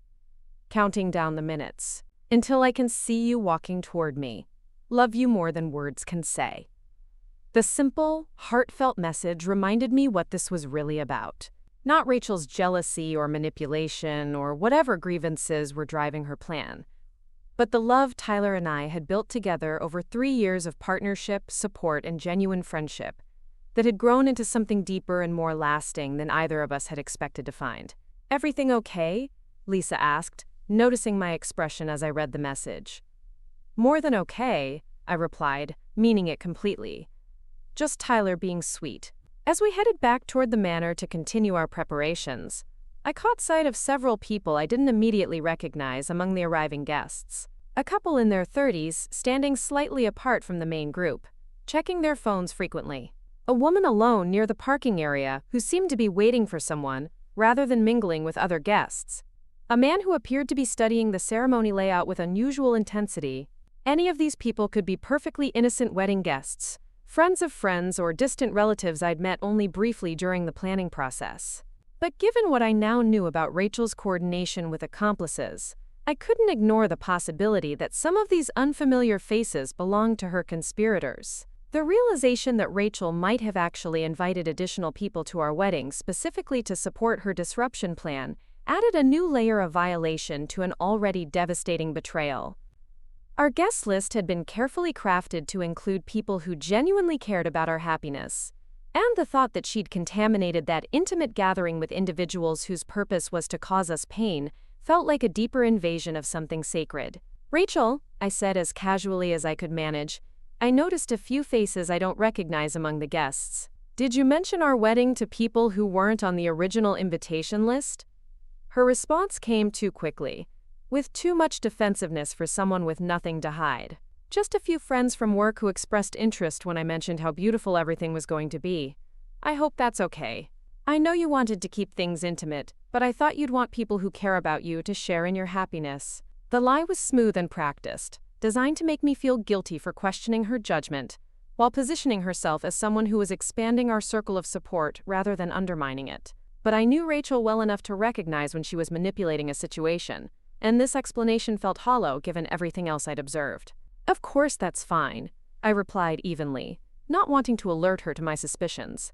"Counting down the minutes. Until I can see you walking toward me. Love you more than words can say." The simple, heartfelt message reminded me what this was really about. Not Rachel's jealousy or manipulation or whatever grievances were driving her plan, but the love Tyler and I had built together over 3 years of partnership, support, and genuine friendship that had grown into something deeper and more lasting than either of us had expected to find. "Everything okay?" Lisa asked, noticing my expression as I read the message. "More than okay," I replied, meaning it completely. Just Tyler being sweet. As we headed back toward the manor to continue our preparations, I caught sight of several people I didn't immediately recognize among the arriving guests. A couple in their 30s standing slightly apart from the main group, checking their phones frequently. A woman alone near the parking area who seemed to be waiting for someone rather than mingling with other guests. A man who appeared to be studying the ceremony layout with unusual intensity. Any of these people could be perfectly innocent wedding guests, friends of friends, or distant relatives I'd met only briefly during the planning process. But given what I now knew about Rachel's coordination with accomplices, I couldn't ignore the possibility that some of these unfamiliar faces belonged to her conspirators. The realization that Rachel might have actually invited additional people to our wedding specifically to support her disruption plan added a new layer of violation to an already devastating betrayal. Our guest list had been carefully crafted to include people who genuinely cared about our happiness, and the thought that she'd contaminated that intimate gathering with individuals whose purpose was to cause us pain felt like a deeper invasion of something sacred. "Rachel," I said as casually as I could manage, "I noticed a few faces I don't recognize among the guests. Did you mention our wedding to people who weren't on the original invitation list?" Her response came too quickly, with too much defensiveness for someone with nothing to hide. "Just a few friends from work who expressed interest when I mentioned how beautiful everything was going to be. I hope that's okay. I know you wanted to keep things intimate, but I thought you'd want people who care about you to share in your happiness." The lie was smooth and practiced, designed to make me feel guilty for questioning her judgment, while positioning herself as someone who was expanding our circle of support rather than undermining it. But I knew Rachel well enough to recognize when she was manipulating a situation, and this explanation felt hollow given everything else I'd observed. "Of course that's fine," I replied evenly, not wanting to alert her to my suspicions.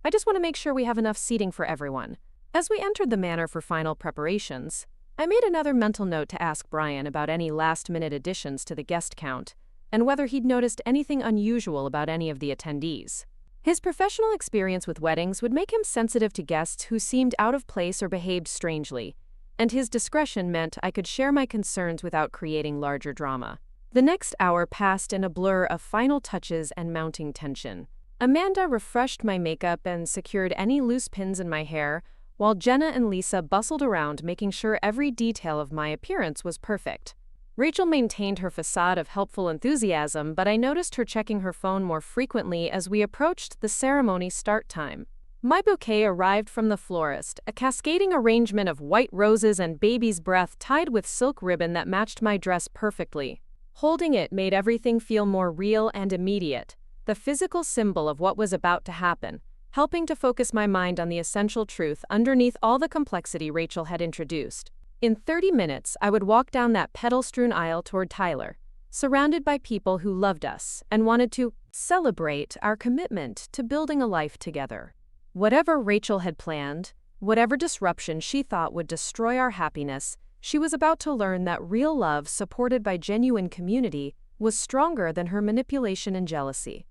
"I just want to make sure we have enough seating for everyone." As we entered the manor for final preparations, I made another mental note to ask Brian about any last-minute additions to the guest count, and whether he'd noticed anything unusual about any of the attendees. His professional experience with weddings would make him sensitive to guests who seemed out of place or behaved strangely, and his discretion meant I could share my concerns without creating larger drama. The next hour passed in a blur of final touches and mounting tension. Amanda refreshed my makeup and secured any loose pins in my hair, while Jenna and Lisa bustled around making sure every detail of my appearance was perfect. Rachel maintained her facade of helpful enthusiasm, but I noticed her checking her phone more frequently as we approached the ceremony start time. My bouquet arrived from the florist, a cascading arrangement of white roses and baby's breath tied with silk ribbon that matched my dress perfectly. Holding it made everything feel more real and immediate, the physical symbol of what was about to happen, helping to focus my mind on the essential truth underneath all the complexity Rachel had introduced. In 30 minutes, I would walk down that petal-strewn aisle toward Tyler, surrounded by people who loved us and wanted to celebrate our commitment to building a life together. Whatever Rachel had planned, whatever disruption she thought would destroy our happiness, she was about to learn that real love supported by genuine community was stronger than her manipulation and jealousy.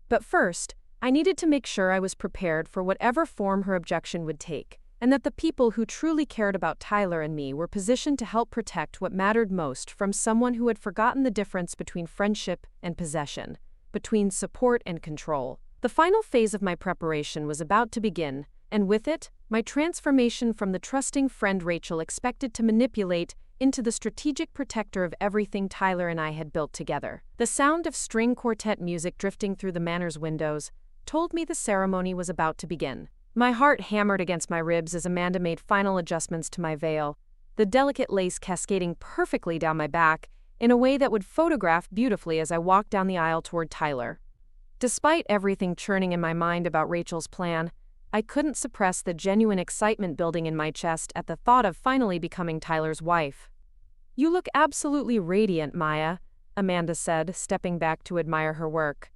But first, I needed to make sure I was prepared for whatever form her objection would take, and that the people who truly cared about Tyler and me were positioned to help protect what mattered most from someone who had forgotten the difference between friendship and possession, between support and control. The final phase of my preparation was about to begin, and with it, my transformation from the trusting friend Rachel expected to manipulate into the strategic protector of everything Tyler and I had built together. The sound of string quartet music drifting through the manor's windows told me the ceremony was about to begin. My heart hammered against my ribs as Amanda made final adjustments to my veil, the delicate lace cascading perfectly down my back in a way that would photograph beautifully as I walked down the aisle toward Tyler. Despite everything churning in my mind about Rachel's plan, I couldn't suppress the genuine excitement building in my chest at the thought of finally becoming Tyler's wife. "You look absolutely radiant, Maya," Amanda said, stepping back to admire her work.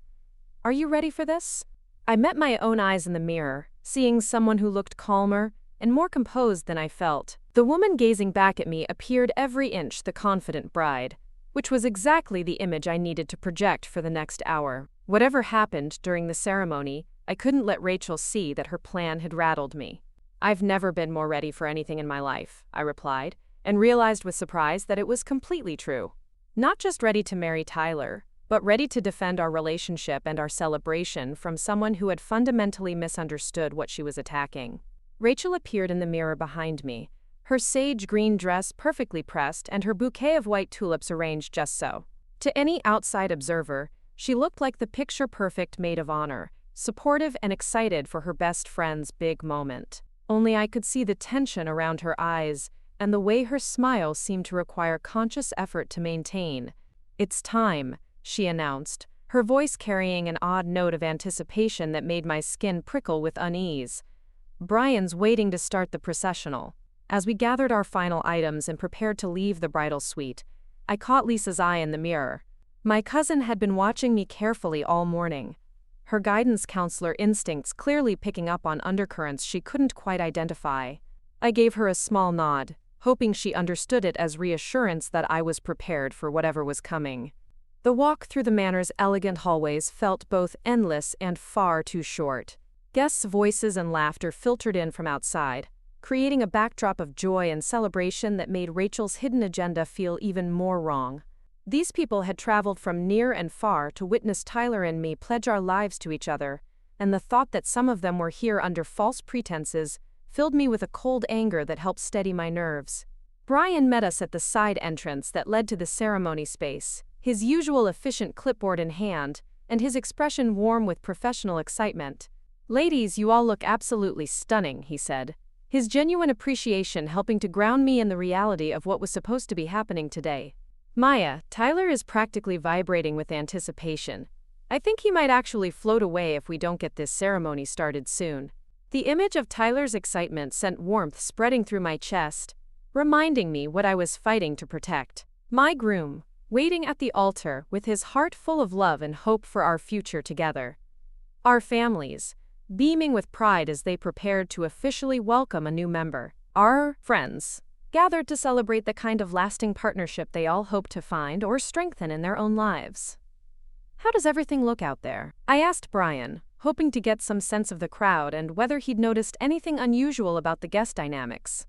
"Are you ready for this?" I met my own eyes in the mirror, seeing someone who looked calmer and more composed than I felt. The woman gazing back at me appeared every inch the confident bride, which was exactly the image I needed to project for the next hour. Whatever happened during the ceremony, I couldn't let Rachel see that her plan had rattled me. "I've never been more ready for anything in my life," I replied, and realized with surprise that it was completely true. Not just ready to marry Tyler, but ready to defend our relationship and our celebration from someone who had fundamentally misunderstood what she was attacking. Rachel appeared in the mirror behind me, her sage green dress perfectly pressed and her bouquet of white tulips arranged just so. To any outside observer, she looked like the picture-perfect maid of honor, supportive and excited for her best friend's big moment. Only I could see the tension around her eyes and the way her smile seemed to require conscious effort to maintain. "It's time," she announced, her voice carrying an odd note of anticipation that made my skin prickle with unease. "Brian's waiting to start the processional." As we gathered our final items and prepared to leave the bridal suite, I caught Lisa's eye in the mirror. My cousin had been watching me carefully all morning, her guidance counselor instincts clearly picking up on undercurrents she couldn't quite identify. I gave her a small nod, hoping she understood it as reassurance that I was prepared for whatever was coming. The walk through the manor's elegant hallways felt both endless and far too short. Guests' voices and laughter filtered in from outside, creating a backdrop of joy and celebration that made Rachel's hidden agenda feel even more wrong. These people had traveled from near and far to witness Tyler and me pledge our lives to each other, and the thought that some of them were here under false pretenses filled me with a cold anger that helped steady my nerves. Brian met us at the side entrance that led to the ceremony space, his usual efficient clipboard in hand, and his expression warm with professional excitement. "Ladies, you all look absolutely stunning," he said, his genuine appreciation helping to ground me in the reality of what was supposed to be happening today. "Maya, Tyler is practically vibrating with anticipation. I think he might actually float away if we don't get this ceremony started soon." The image of Tyler's excitement sent warmth spreading through my chest, reminding me what I was fighting to protect. My groom, waiting at the altar with his heart full of love and hope for our future together. Our families, beaming with pride as they prepared to officially welcome a new member. Our friends, gathered to celebrate the kind of lasting partnership they all hope to find or strengthen in their own lives. "How does everything look out there?" I asked Brian, hoping to get some sense of the crowd and whether he'd noticed anything unusual about the guest dynamics.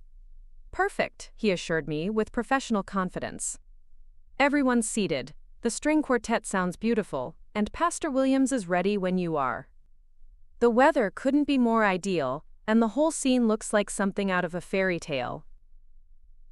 "Perfect," he assured me with professional confidence. "Everyone's seated, the string quartet sounds beautiful, and Pastor Williams is ready when you are. The weather couldn't be more ideal, and the whole scene looks like something out of a fairy tale."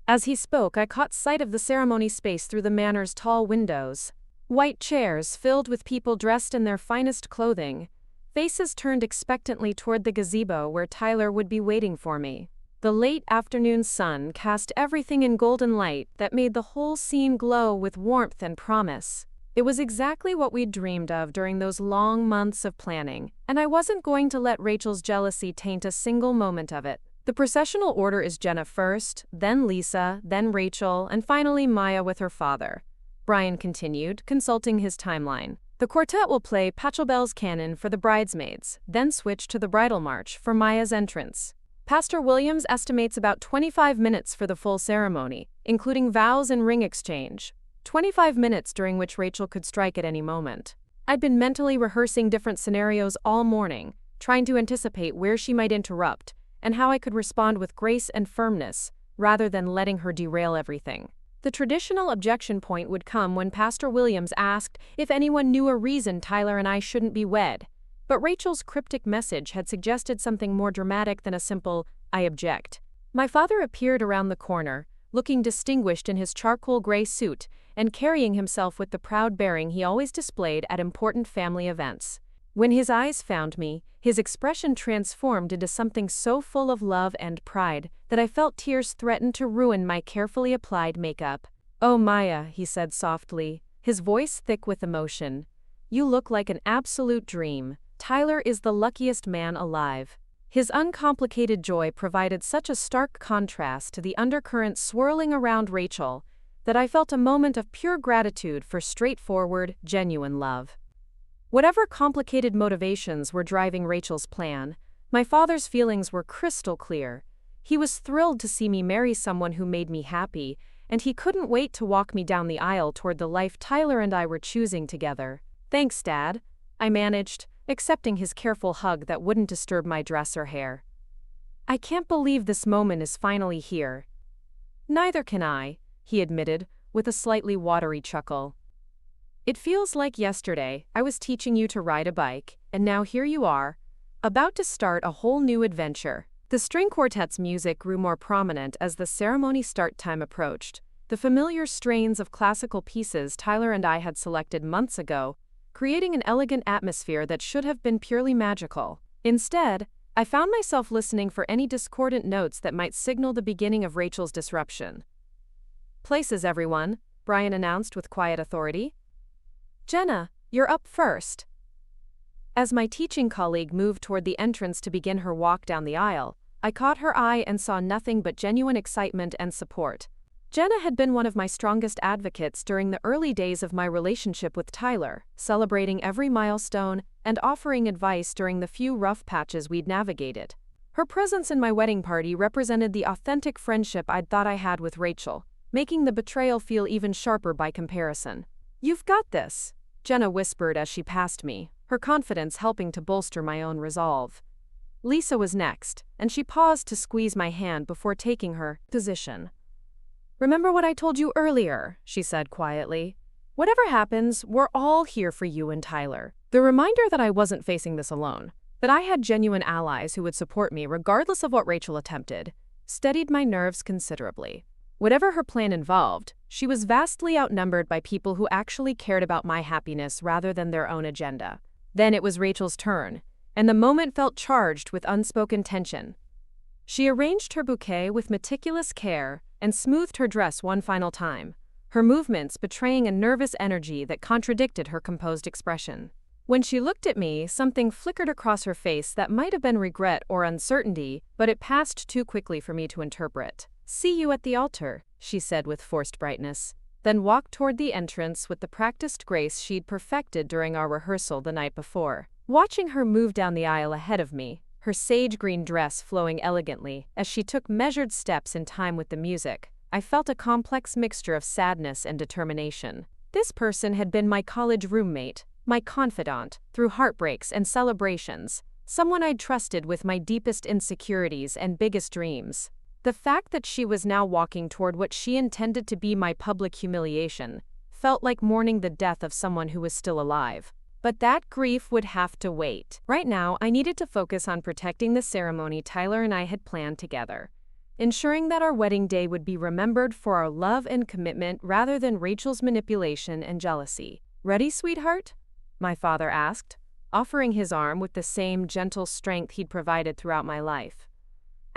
As he spoke, I caught sight of the ceremony space through the manor's tall windows. White chairs filled with people dressed in their finest clothing, faces turned expectantly toward the gazebo where Tyler would be waiting for me. The late afternoon sun cast everything in golden light that made the whole scene glow with warmth and promise. It was exactly what we'd dreamed of during those long months of planning, and I wasn't going to let Rachel's jealousy taint a single moment of it. The processional order is Jenna first, then Lisa, then Rachel, and finally Maya with her father. Brian continued, consulting his timeline. The quartet will play Pachelbel's canon for the bridesmaids, then switch to the bridal march for Maya's entrance. Pastor Williams estimates about 25 minutes for the full ceremony, including vows and ring exchange. 25 minutes during which Rachel could strike at any moment. I'd been mentally rehearsing different scenarios all morning, trying to anticipate where she might interrupt, and how I could respond with grace and firmness, rather than letting her derail everything. The traditional objection point would come when Pastor Williams asked if anyone knew a reason Tyler and I shouldn't be wed. But Rachel's cryptic message had suggested something more dramatic than a simple, "I object." My father appeared around the corner, looking distinguished in his charcoal gray suit and carrying himself with the proud bearing he always displayed at important family events. When his eyes found me, his expression transformed into something so full of love and pride that I felt tears threaten to ruin my carefully applied makeup. "Oh, Maya," he said softly, his voice thick with emotion. "You look like an absolute dream. Tyler is the luckiest man alive." His uncomplicated joy provided such a stark contrast to the undercurrent swirling around Rachel that I felt a moment of pure gratitude for straightforward, genuine love. Whatever complicated motivations were driving Rachel's plan, my father's feelings were crystal clear. He was thrilled to see me marry someone who made me happy, and he couldn't wait to walk me down the aisle toward the life Tyler and I were choosing together. "Thanks, Dad," I managed, accepting his careful hug that wouldn't disturb my dress or hair. "I can't believe this moment is finally here." "Neither can I," he admitted, with a slightly watery chuckle. "It feels like yesterday I was teaching you to ride a bike, and now here you are, about to start a whole new adventure." The string quartet's music grew more prominent as the ceremony start time approached. The familiar strains of classical pieces Tyler and I had selected months ago, creating an elegant atmosphere that should have been purely magical. Instead, I found myself listening for any discordant notes that might signal the beginning of Rachel's disruption. "Places, everyone," Brian announced with quiet authority. "Jenna, you're up first." As my teaching colleague moved toward the entrance to begin her walk down the aisle, I caught her eye and saw nothing but genuine excitement and support. Jenna had been one of my strongest advocates during the early days of my relationship with Tyler, celebrating every milestone and offering advice during the few rough patches we'd navigated. Her presence in my wedding party represented the authentic friendship I'd thought I had with Rachel, making the betrayal feel even sharper by comparison. "You've got this," Jenna whispered as she passed me, her confidence helping to bolster my own resolve. Lisa was next, and she paused to squeeze my hand before taking her position. "Remember what I told you earlier," she said quietly. "Whatever happens, we're all here for you and Tyler." The reminder that I wasn't facing this alone, that I had genuine allies who would support me regardless of what Rachel attempted, steadied my nerves considerably. Whatever her plan involved, she was vastly outnumbered by people who actually cared about my happiness rather than their own agenda. Then it was Rachel's turn, and the moment felt charged with unspoken tension. She arranged her bouquet with meticulous care and smoothed her dress one final time, her movements betraying a nervous energy that contradicted her composed expression. When she looked at me, something flickered across her face that might have been regret or uncertainty, but it passed too quickly for me to interpret. "See you at the altar," she said with forced brightness, then walked toward the entrance with the practiced grace she'd perfected during our rehearsal the night before. Watching her move down the aisle ahead of me, her sage green dress flowing elegantly as she took measured steps in time with the music, I felt a complex mixture of sadness and determination. This person had been my college roommate, my confidant, through heartbreaks and celebrations, someone I'd trusted with my deepest insecurities and biggest dreams. The fact that she was now walking toward what she intended to be my public humiliation felt like mourning the death of someone who was still alive. But that grief would have to wait. Right now, I needed to focus on protecting the ceremony Tyler and I had planned together, ensuring that our wedding day would be remembered for our love and commitment rather than Rachel's manipulation and jealousy. "Ready, sweetheart?" my father asked, offering his arm with the same gentle strength he'd provided throughout my life.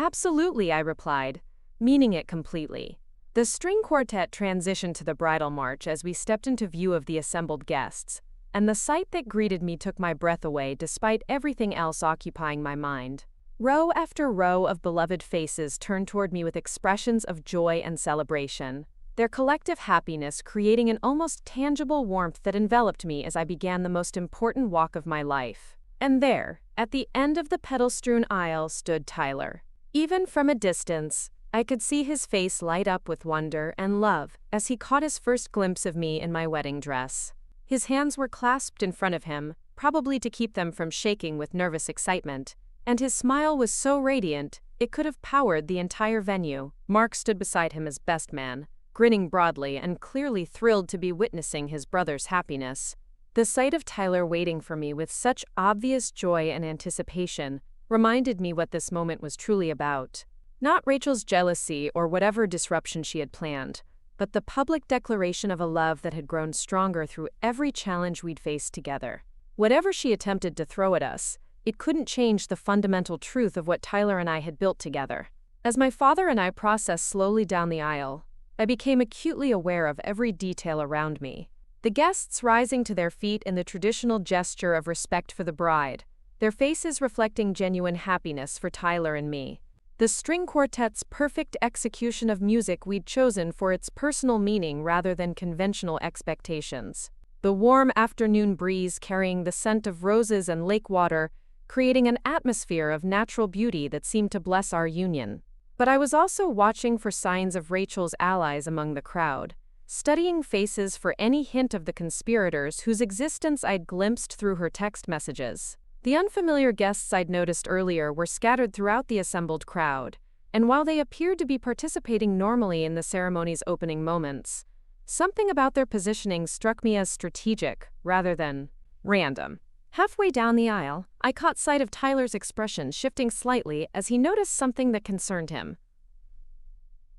Absolutely, I replied, meaning it completely. The string quartet transitioned to the bridal march as we stepped into view of the assembled guests, and the sight that greeted me took my breath away despite everything else occupying my mind. Row after row of beloved faces turned toward me with expressions of joy and celebration, their collective happiness creating an almost tangible warmth that enveloped me as I began the most important walk of my life. And there, at the end of the petal-strewn aisle, stood Tyler. Even from a distance, I could see his face light up with wonder and love as he caught his first glimpse of me in my wedding dress. His hands were clasped in front of him, probably to keep them from shaking with nervous excitement, and his smile was so radiant, it could have powered the entire venue. Mark stood beside him as best man, grinning broadly and clearly thrilled to be witnessing his brother's happiness. The sight of Tyler waiting for me with such obvious joy and anticipation reminded me what this moment was truly about. Not Rachel's jealousy or whatever disruption she had planned, but the public declaration of a love that had grown stronger through every challenge we'd faced together. Whatever she attempted to throw at us, it couldn't change the fundamental truth of what Tyler and I had built together. As my father and I processed slowly down the aisle, I became acutely aware of every detail around me. The guests rising to their feet in the traditional gesture of respect for the bride, their faces reflecting genuine happiness for Tyler and me. The string quartet's perfect execution of music we'd chosen for its personal meaning rather than conventional expectations. The warm afternoon breeze carrying the scent of roses and lake water, creating an atmosphere of natural beauty that seemed to bless our union. But I was also watching for signs of Rachel's allies among the crowd, studying faces for any hint of the conspirators whose existence I'd glimpsed through her text messages. The unfamiliar guests I'd noticed earlier were scattered throughout the assembled crowd, and while they appeared to be participating normally in the ceremony's opening moments, something about their positioning struck me as strategic rather than random. Halfway down the aisle, I caught sight of Tyler's expression shifting slightly as he noticed something that concerned him.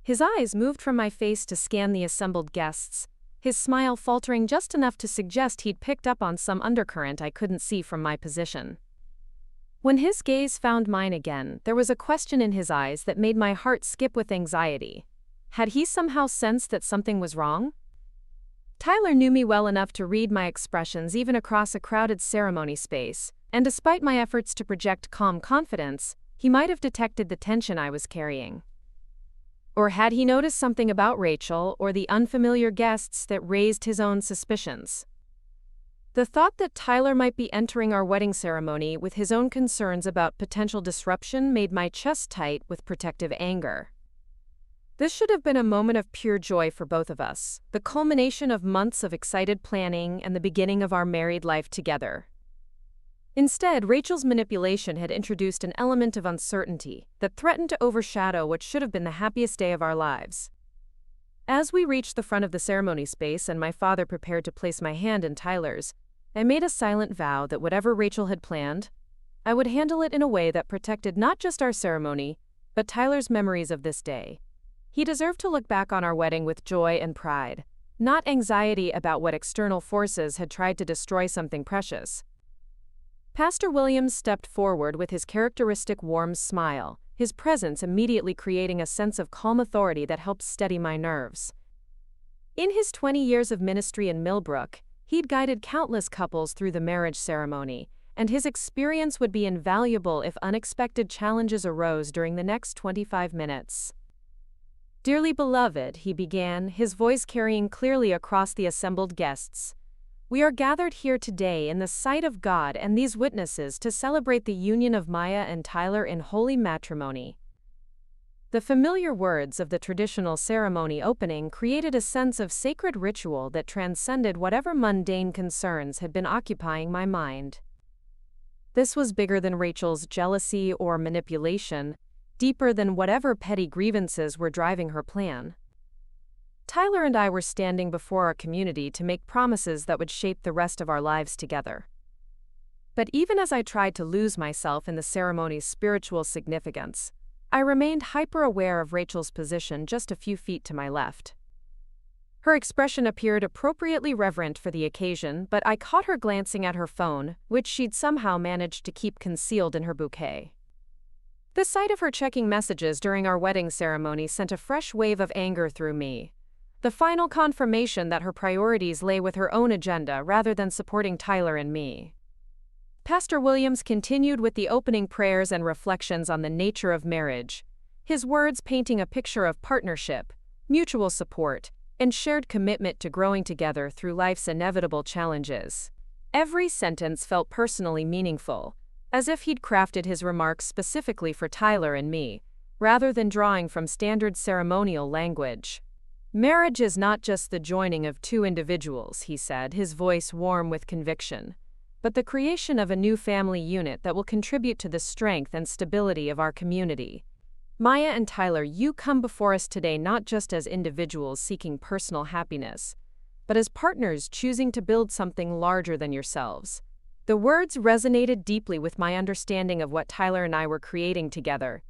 His eyes moved from my face to scan the assembled guests, his smile faltering just enough to suggest he'd picked up on some undercurrent I couldn't see from my position. When his gaze found mine again, there was a question in his eyes that made my heart skip with anxiety. Had he somehow sensed that something was wrong? Tyler knew me well enough to read my expressions even across a crowded ceremony space, and despite my efforts to project calm confidence, he might have detected the tension I was carrying. Or had he noticed something about Rachel or the unfamiliar guests that raised his own suspicions? The thought that Tyler might be entering our wedding ceremony with his own concerns about potential disruption made my chest tight with protective anger. This should have been a moment of pure joy for both of us, the culmination of months of excited planning and the beginning of our married life together. Instead, Rachel's manipulation had introduced an element of uncertainty that threatened to overshadow what should have been the happiest day of our lives. As we reached the front of the ceremony space and my father prepared to place my hand in Tyler's, I made a silent vow that whatever Rachel had planned, I would handle it in a way that protected not just our ceremony, but Tyler's memories of this day. He deserved to look back on our wedding with joy and pride, not anxiety about what external forces had tried to destroy something precious. Pastor Williams stepped forward with his characteristic warm smile, his presence immediately creating a sense of calm authority that helped steady my nerves. In his 20 years of ministry in Millbrook, he'd guided countless couples through the marriage ceremony, and his experience would be invaluable if unexpected challenges arose during the next 25 minutes. "Dearly beloved," he began, his voice carrying clearly across the assembled guests, "we are gathered here today in the sight of God and these witnesses to celebrate the union of Maya and Tyler in holy matrimony." The familiar words of the traditional ceremony opening created a sense of sacred ritual that transcended whatever mundane concerns had been occupying my mind. This was bigger than Rachel's jealousy or manipulation, deeper than whatever petty grievances were driving her plan. Tyler and I were standing before our community to make promises that would shape the rest of our lives together. But even as I tried to lose myself in the ceremony's spiritual significance, I remained hyper-aware of Rachel's position just a few feet to my left. Her expression appeared appropriately reverent for the occasion, but I caught her glancing at her phone, which she'd somehow managed to keep concealed in her bouquet. The sight of her checking messages during our wedding ceremony sent a fresh wave of anger through me. The final confirmation that her priorities lay with her own agenda rather than supporting Tyler and me. Pastor Williams continued with the opening prayers and reflections on the nature of marriage, his words painting a picture of partnership, mutual support, and shared commitment to growing together through life's inevitable challenges. Every sentence felt personally meaningful, as if he'd crafted his remarks specifically for Tyler and me, rather than drawing from standard ceremonial language. Marriage is not just the joining of two individuals, he said, his voice warm with conviction, but the creation of a new family unit that will contribute to the strength and stability of our community. Maya and Tyler, you come before us today not just as individuals seeking personal happiness, but as partners choosing to build something larger than yourselves. The words resonated deeply with my understanding of what Tyler and I were creating together.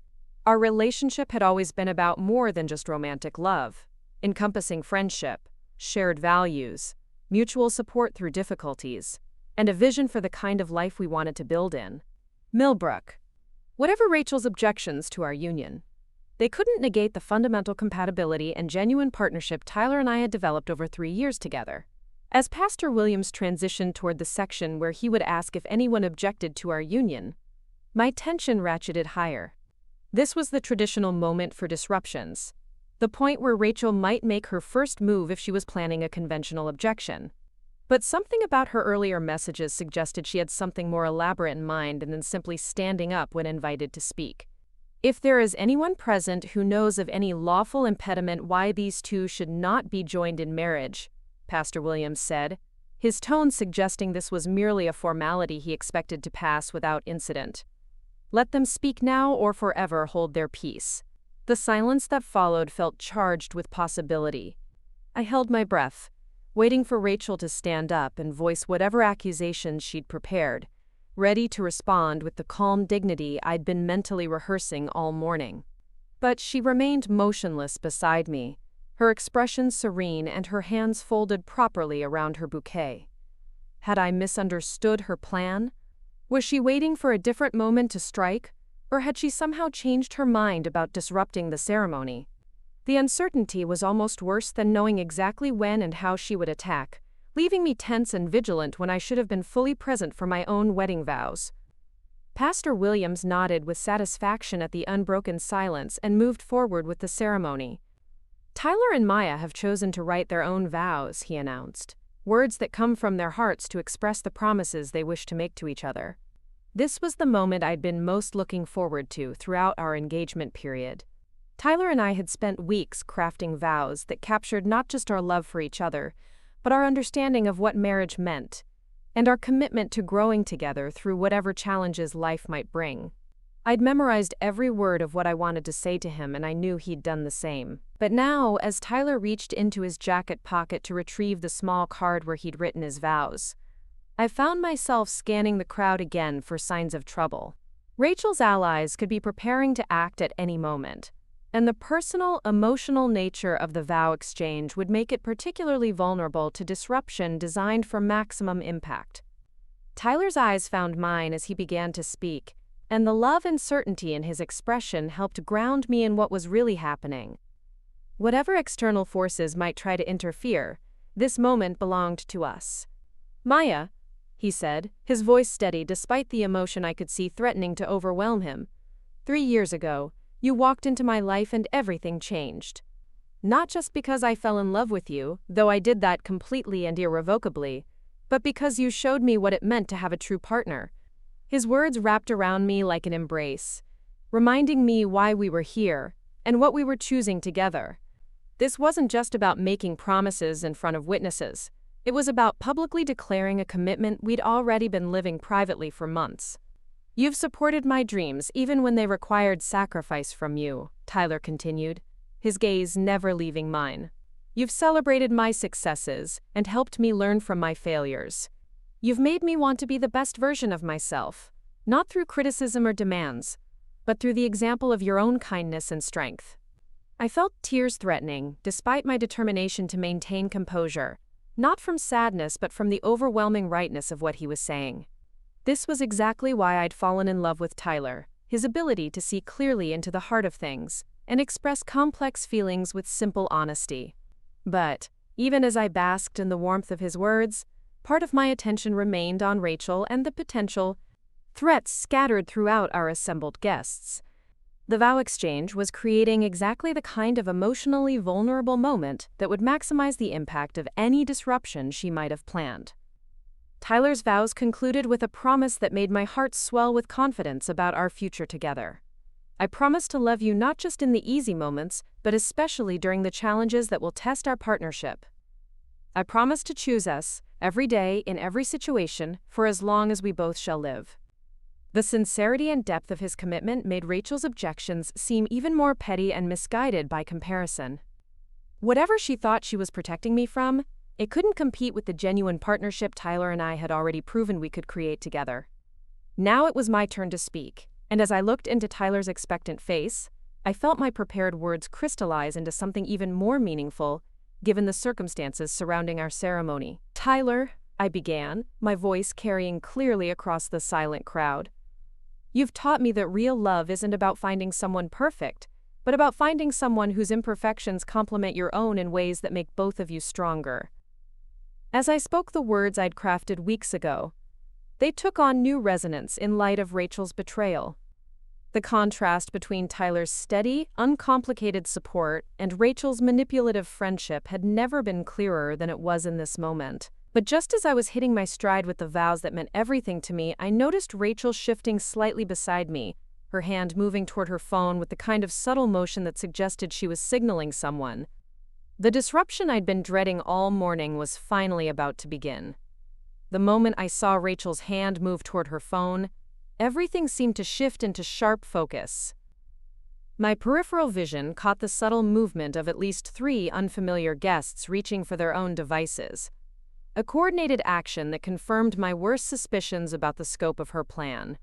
Our relationship had always been about more than just romantic love, encompassing friendship, shared values, mutual support through difficulties, and a vision for the kind of life we wanted to build in. Millbrook. Whatever Rachel's objections to our union, they couldn't negate the fundamental compatibility and genuine partnership Tyler and I had developed over 3 years together. As Pastor Williams transitioned toward the section where he would ask if anyone objected to our union, my tension ratcheted higher. This was the traditional moment for disruptions, the point where Rachel might make her first move if she was planning a conventional objection. But something about her earlier messages suggested she had something more elaborate in mind than simply standing up when invited to speak. If there is anyone present who knows of any lawful impediment why these two should not be joined in marriage, Pastor Williams said, his tone suggesting this was merely a formality he expected to pass without incident. Let them speak now or forever hold their peace. The silence that followed felt charged with possibility. I held my breath, waiting for Rachel to stand up and voice whatever accusations she'd prepared, ready to respond with the calm dignity I'd been mentally rehearsing all morning. But she remained motionless beside me, her expression serene and her hands folded properly around her bouquet. Had I misunderstood her plan? Was she waiting for a different moment to strike, or had she somehow changed her mind about disrupting the ceremony? The uncertainty was almost worse than knowing exactly when and how she would attack, leaving me tense and vigilant when I should have been fully present for my own wedding vows. Pastor Williams nodded with satisfaction at the unbroken silence and moved forward with the ceremony. Tyler and Maya have chosen to write their own vows, he announced, words that come from their hearts to express the promises they wish to make to each other. This was the moment I'd been most looking forward to throughout our engagement period. Tyler and I had spent weeks crafting vows that captured not just our love for each other, but our understanding of what marriage meant, and our commitment to growing together through whatever challenges life might bring. I'd memorized every word of what I wanted to say to him, and I knew he'd done the same. But now, as Tyler reached into his jacket pocket to retrieve the small card where he'd written his vows, I found myself scanning the crowd again for signs of trouble. Rachel's allies could be preparing to act at any moment, and the personal, emotional nature of the vow exchange would make it particularly vulnerable to disruption designed for maximum impact. Tyler's eyes found mine as he began to speak, and the love and certainty in his expression helped ground me in what was really happening. Whatever external forces might try to interfere, this moment belonged to us. Maya, he said, his voice steady despite the emotion I could see threatening to overwhelm him. 3 years ago, you walked into my life and everything changed. Not just because I fell in love with you, though I did that completely and irrevocably, but because you showed me what it meant to have a true partner. His words wrapped around me like an embrace, reminding me why we were here and what we were choosing together. This wasn't just about making promises in front of witnesses. It was about publicly declaring a commitment we'd already been living privately for months. You've supported my dreams even when they required sacrifice from you, Tyler continued, his gaze never leaving mine. You've celebrated my successes and helped me learn from my failures. You've made me want to be the best version of myself, not through criticism or demands, but through the example of your own kindness and strength. I felt tears threatening, despite my determination to maintain composure, not from sadness but from the overwhelming rightness of what he was saying. This was exactly why I'd fallen in love with Tyler, his ability to see clearly into the heart of things and express complex feelings with simple honesty. But, even as I basked in the warmth of his words, part of my attention remained on Rachel and the potential threats scattered throughout our assembled guests. The vow exchange was creating exactly the kind of emotionally vulnerable moment that would maximize the impact of any disruption she might have planned. Tyler's vows concluded with a promise that made my heart swell with confidence about our future together. I promise to love you not just in the easy moments, but especially during the challenges that will test our partnership. I promise to choose us, every day, in every situation, for as long as we both shall live. The sincerity and depth of his commitment made Rachel's objections seem even more petty and misguided by comparison. Whatever she thought she was protecting me from, it couldn't compete with the genuine partnership Tyler and I had already proven we could create together. Now it was my turn to speak, and as I looked into Tyler's expectant face, I felt my prepared words crystallize into something even more meaningful, given the circumstances surrounding our ceremony. "Tyler," I began, my voice carrying clearly across the silent crowd, "you've taught me that real love isn't about finding someone perfect, but about finding someone whose imperfections complement your own in ways that make both of you stronger." As I spoke the words I'd crafted weeks ago, they took on new resonance in light of Rachel's betrayal. The contrast between Tyler's steady, uncomplicated support and Rachel's manipulative friendship had never been clearer than it was in this moment. But just as I was hitting my stride with the vows that meant everything to me, I noticed Rachel shifting slightly beside me, her hand moving toward her phone with the kind of subtle motion that suggested she was signaling someone. The disruption I'd been dreading all morning was finally about to begin. The moment I saw Rachel's hand move toward her phone, everything seemed to shift into sharp focus. My peripheral vision caught the subtle movement of at least 3 unfamiliar guests reaching for their own devices. A coordinated action that confirmed my worst suspicions about the scope of her plan.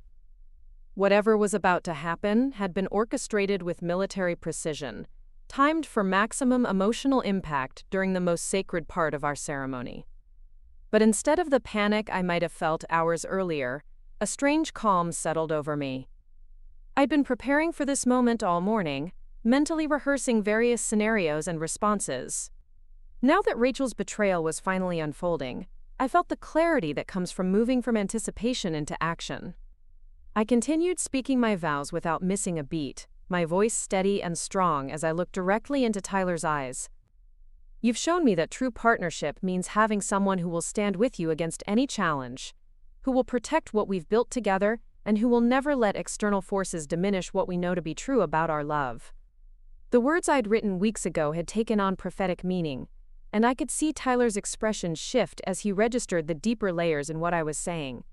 Whatever was about to happen had been orchestrated with military precision, timed for maximum emotional impact during the most sacred part of our ceremony. But instead of the panic I might have felt hours earlier, a strange calm settled over me. I'd been preparing for this moment all morning, mentally rehearsing various scenarios and responses. Now that Rachel's betrayal was finally unfolding, I felt the clarity that comes from moving from anticipation into action. I continued speaking my vows without missing a beat, my voice steady and strong as I looked directly into Tyler's eyes. "You've shown me that true partnership means having someone who will stand with you against any challenge, who will protect what we've built together, and who will never let external forces diminish what we know to be true about our love." The words I'd written weeks ago had taken on prophetic meaning, and I could see Tyler's expression shift as he registered the deeper layers in what I was saying.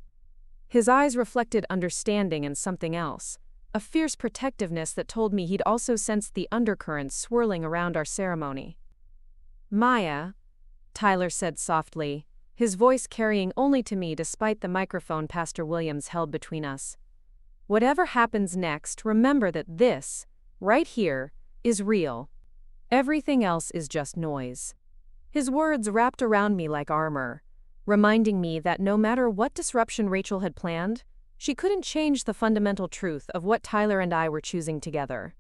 His eyes reflected understanding and something else, a fierce protectiveness that told me he'd also sensed the undercurrents swirling around our ceremony. "Maya," Tyler said softly, his voice carrying only to me despite the microphone Pastor Williams held between us. "Whatever happens next, remember that this, right here, is real. Everything else is just noise." His words wrapped around me like armor, reminding me that no matter what disruption Rachel had planned, she couldn't change the fundamental truth of what Tyler and I were choosing together.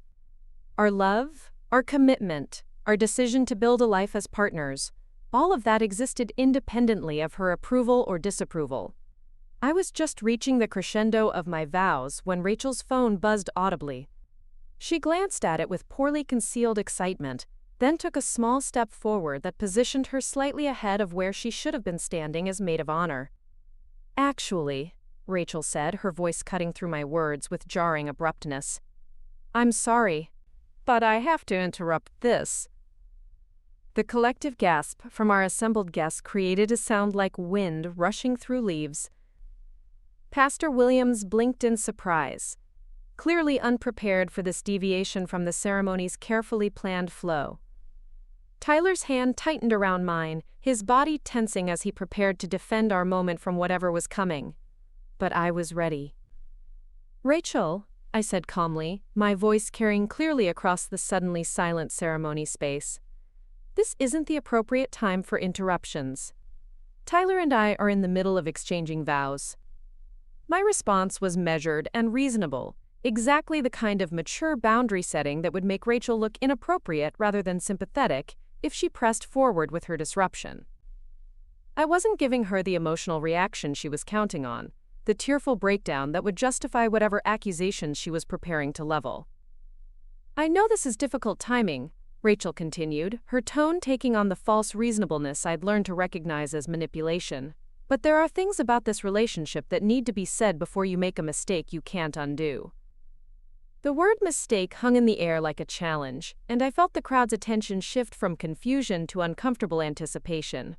Our love, our commitment, our decision to build a life as partners, all of that existed independently of her approval or disapproval. I was just reaching the crescendo of my vows when Rachel's phone buzzed audibly. She glanced at it with poorly concealed excitement, then took a small step forward that positioned her slightly ahead of where she should have been standing as maid of honor. "Actually," Rachel said, her voice cutting through my words with jarring abruptness, "I'm sorry, but I have to interrupt this." The collective gasp from our assembled guests created a sound like wind rushing through leaves. Pastor Williams blinked in surprise, clearly unprepared for this deviation from the ceremony's carefully planned flow. Tyler's hand tightened around mine, his body tensing as he prepared to defend our moment from whatever was coming. But I was ready. "Rachel," I said calmly, my voice carrying clearly across the suddenly silent ceremony space, "this isn't the appropriate time for interruptions. Tyler and I are in the middle of exchanging vows." My response was measured and reasonable, Exactly the kind of mature boundary setting that would make Rachel look inappropriate rather than sympathetic if she pressed forward with her disruption. I wasn't giving her the emotional reaction she was counting on, the tearful breakdown that would justify whatever accusations she was preparing to level. "I know this is difficult timing," Rachel continued, her tone taking on the false reasonableness I'd learned to recognize as manipulation. "But there are things about this relationship that need to be said before you make a mistake you can't undo." The word mistake hung in the air like a challenge, and I felt the crowd's attention shift from confusion to uncomfortable anticipation.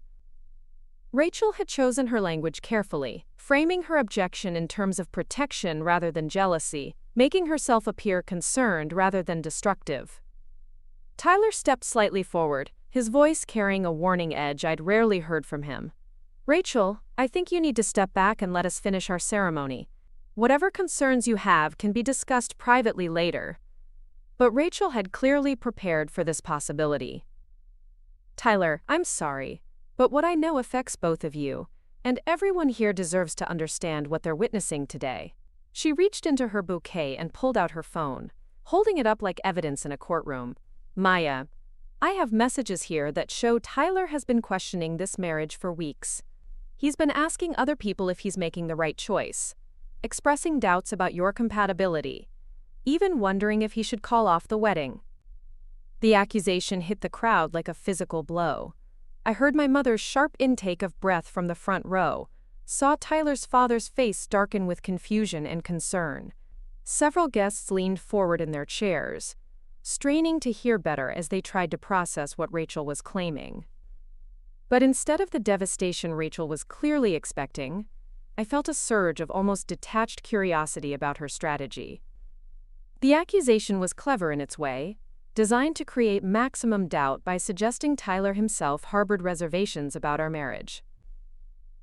Rachel had chosen her language carefully, framing her objection in terms of protection rather than jealousy, making herself appear concerned rather than destructive. Tyler stepped slightly forward, his voice carrying a warning edge I'd rarely heard from him. "Rachel, I think you need to step back and let us finish our ceremony. Whatever concerns you have can be discussed privately later." But Rachel had clearly prepared for this possibility. "Tyler, I'm sorry, but what I know affects both of you, and everyone here deserves to understand what they're witnessing today." She reached into her bouquet and pulled out her phone, holding it up like evidence in a courtroom. "Maya, I have messages here that show Tyler has been questioning this marriage for weeks. He's been asking other people if he's making the right choice, expressing doubts about your compatibility, even wondering if he should call off the wedding." The accusation hit the crowd like a physical blow. I heard my mother's sharp intake of breath from the front row, saw Tyler's father's face darken with confusion and concern. Several guests leaned forward in their chairs, straining to hear better as they tried to process what Rachel was claiming. But instead of the devastation Rachel was clearly expecting, I felt a surge of almost detached curiosity about her strategy. The accusation was clever in its way, designed to create maximum doubt by suggesting Tyler himself harbored reservations about our marriage.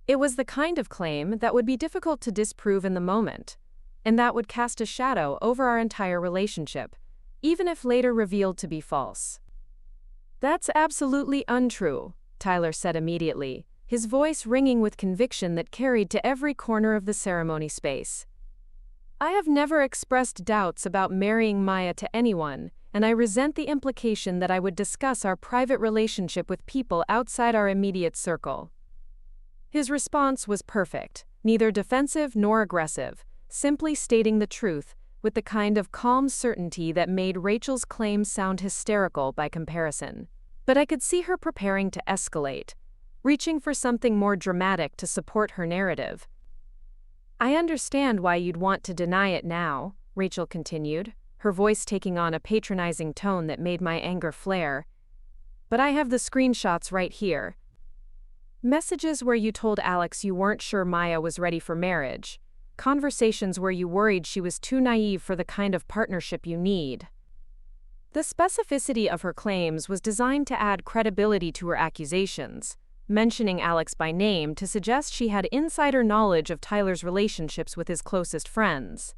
It was the kind of claim that would be difficult to disprove in the moment, and that would cast a shadow over our entire relationship, even if later revealed to be false. "That's absolutely untrue," Tyler said immediately, his voice ringing with conviction that carried to every corner of the ceremony space. "I have never expressed doubts about marrying Maya to anyone, and I resent the implication that I would discuss our private relationship with people outside our immediate circle." His response was perfect, neither defensive nor aggressive, simply stating the truth, with the kind of calm certainty that made Rachel's claims sound hysterical by comparison. But I could see her preparing to escalate, reaching for something more dramatic to support her narrative. "I understand why you'd want to deny it now," Rachel continued, her voice taking on a patronizing tone that made my anger flare. "But I have the screenshots right here. Messages where you told Alex you weren't sure Maya was ready for marriage. Conversations where you worried she was too naive for the kind of partnership you need." The specificity of her claims was designed to add credibility to her accusations, mentioning Alex by name to suggest she had insider knowledge of Tyler's relationships with his closest friends.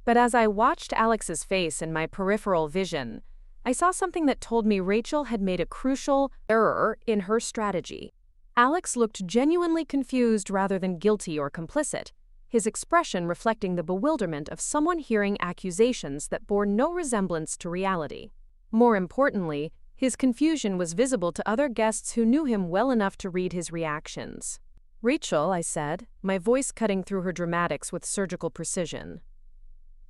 But as I watched Alex's face in my peripheral vision, I saw something that told me Rachel had made a crucial error in her strategy. Alex looked genuinely confused rather than guilty or complicit, his expression reflecting the bewilderment of someone hearing accusations that bore no resemblance to reality. More importantly, his confusion was visible to other guests who knew him well enough to read his reactions. "Rachel," I said, my voice cutting through her dramatics with surgical precision,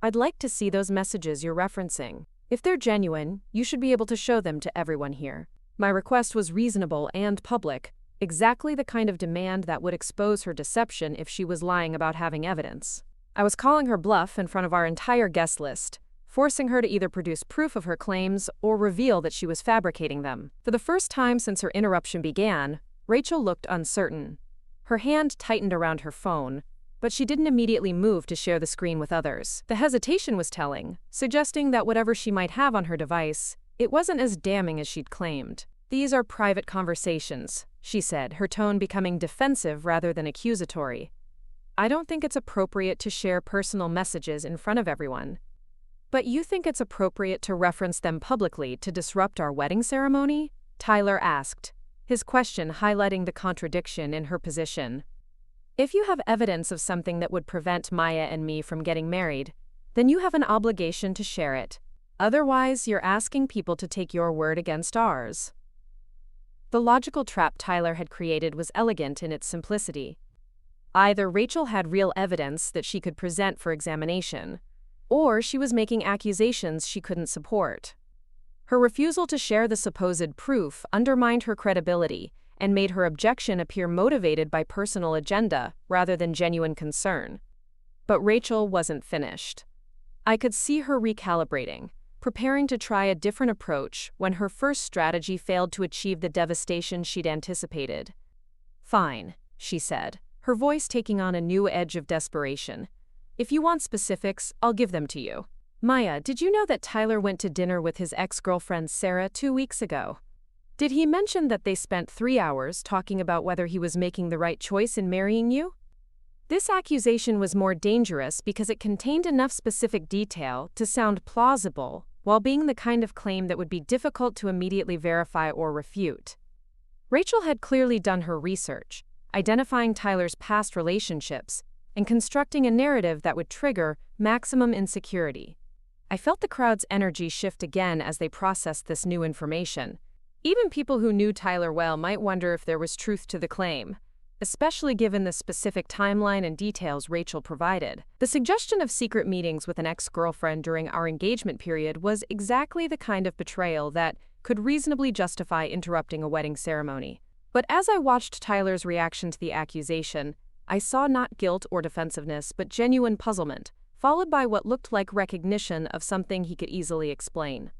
"I'd like to see those messages you're referencing. If they're genuine, you should be able to show them to everyone here." My request was reasonable and public, exactly the kind of demand that would expose her deception if she was lying about having evidence. I was calling her bluff in front of our entire guest list, forcing her to either produce proof of her claims or reveal that she was fabricating them. For the first time since her interruption began, Rachel looked uncertain. Her hand tightened around her phone, but she didn't immediately move to share the screen with others. The hesitation was telling, suggesting that whatever she might have on her device, it wasn't as damning as she'd claimed. "These are private conversations," she said, her tone becoming defensive rather than accusatory. "I don't think it's appropriate to share personal messages in front of everyone." "But you think it's appropriate to reference them publicly to disrupt our wedding ceremony?" Tyler asked, his question highlighting the contradiction in her position. "If you have evidence of something that would prevent Maya and me from getting married, then you have an obligation to share it. Otherwise, you're asking people to take your word against ours. The logical trap Tyler had created was elegant in its simplicity. Either Rachel had real evidence that she could present for examination, or she was making accusations she couldn't support. Her refusal to share the supposed proof undermined her credibility and made her objection appear motivated by personal agenda rather than genuine concern. But Rachel wasn't finished. I could see her recalibrating, preparing to try a different approach when her first strategy failed to achieve the devastation she'd anticipated. "Fine," she said, her voice taking on a new edge of desperation. "If you want specifics, I'll give them to you. Maya, did you know that Tyler went to dinner with his ex-girlfriend Sarah 2 weeks ago? Did he mention that they spent 3 hours talking about whether he was making the right choice in marrying you?" This accusation was more dangerous because it contained enough specific detail to sound plausible, while being the kind of claim that would be difficult to immediately verify or refute. Rachel had clearly done her research, identifying Tyler's past relationships and constructing a narrative that would trigger maximum insecurity. I felt the crowd's energy shift again as they processed this new information. Even people who knew Tyler well might wonder if there was truth to the claim, especially given the specific timeline and details Rachel provided. The suggestion of secret meetings with an ex-girlfriend during our engagement period was exactly the kind of betrayal that could reasonably justify interrupting a wedding ceremony. But as I watched Tyler's reaction to the accusation, I saw not guilt or defensiveness but genuine puzzlement, followed by what looked like recognition of something he could easily explain.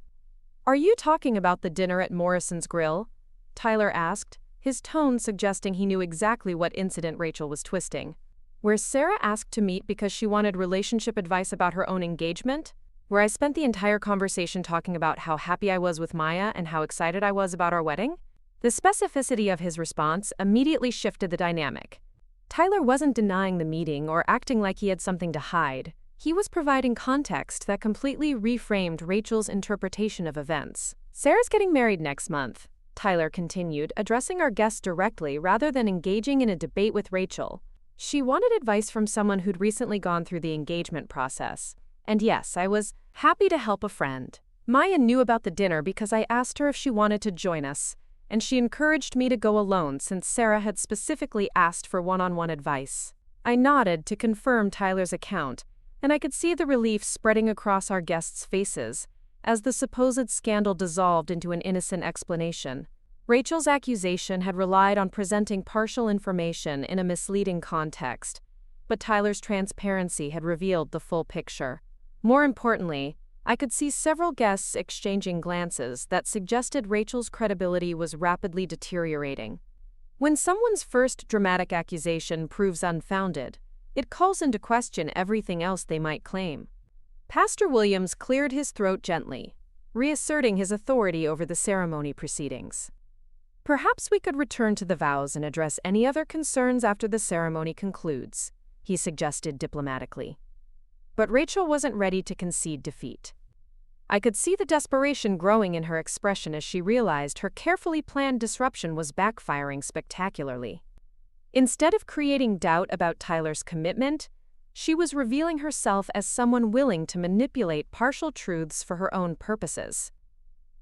"Are you talking about the dinner at Morrison's Grill?" Tyler asked, his tone suggesting he knew exactly what incident Rachel was twisting. "Where Sarah asked to meet because she wanted relationship advice about her own engagement? Where I spent the entire conversation talking about how happy I was with Maya and how excited I was about our wedding?" The specificity of his response immediately shifted the dynamic. Tyler wasn't denying the meeting or acting like he had something to hide. He was providing context that completely reframed Rachel's interpretation of events. "Sarah's getting married next month," Tyler continued, addressing our guest directly rather than engaging in a debate with Rachel. "She wanted advice from someone who'd recently gone through the engagement process. And yes, I was happy to help a friend. Maya knew about the dinner because I asked her if she wanted to join us, and she encouraged me to go alone since Sarah had specifically asked for one-on-one advice." I nodded to confirm Tyler's account, and I could see the relief spreading across our guests' faces as the supposed scandal dissolved into an innocent explanation. Rachel's accusation had relied on presenting partial information in a misleading context, but Tyler's transparency had revealed the full picture. More importantly, I could see several guests exchanging glances that suggested Rachel's credibility was rapidly deteriorating. When someone's first dramatic accusation proves unfounded, it calls into question everything else they might claim. Pastor Williams cleared his throat gently, reasserting his authority over the ceremony proceedings. "Perhaps we could return to the vows and address any other concerns after the ceremony concludes," he suggested diplomatically. But Rachel wasn't ready to concede defeat. I could see the desperation growing in her expression as she realized her carefully planned disruption was backfiring spectacularly. Instead of creating doubt about Tyler's commitment, she was revealing herself as someone willing to manipulate partial truths for her own purposes.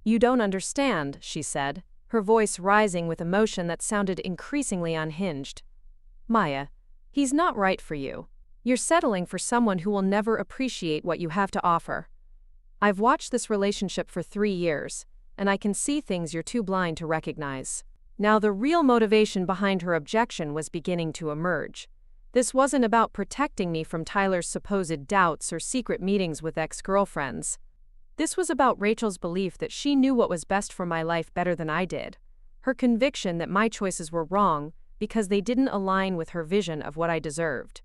"You don't understand," she said, her voice rising with emotion that sounded increasingly unhinged. "Maya, he's not right for you. You're settling for someone who will never appreciate what you have to offer. I've watched this relationship for 3 years, and I can see things you're too blind to recognize." Now the real motivation behind her objection was beginning to emerge. This wasn't about protecting me from Tyler's supposed doubts or secret meetings with ex-girlfriends. This was about Rachel's belief that she knew what was best for my life better than I did. Her conviction that my choices were wrong because they didn't align with her vision of what I deserved.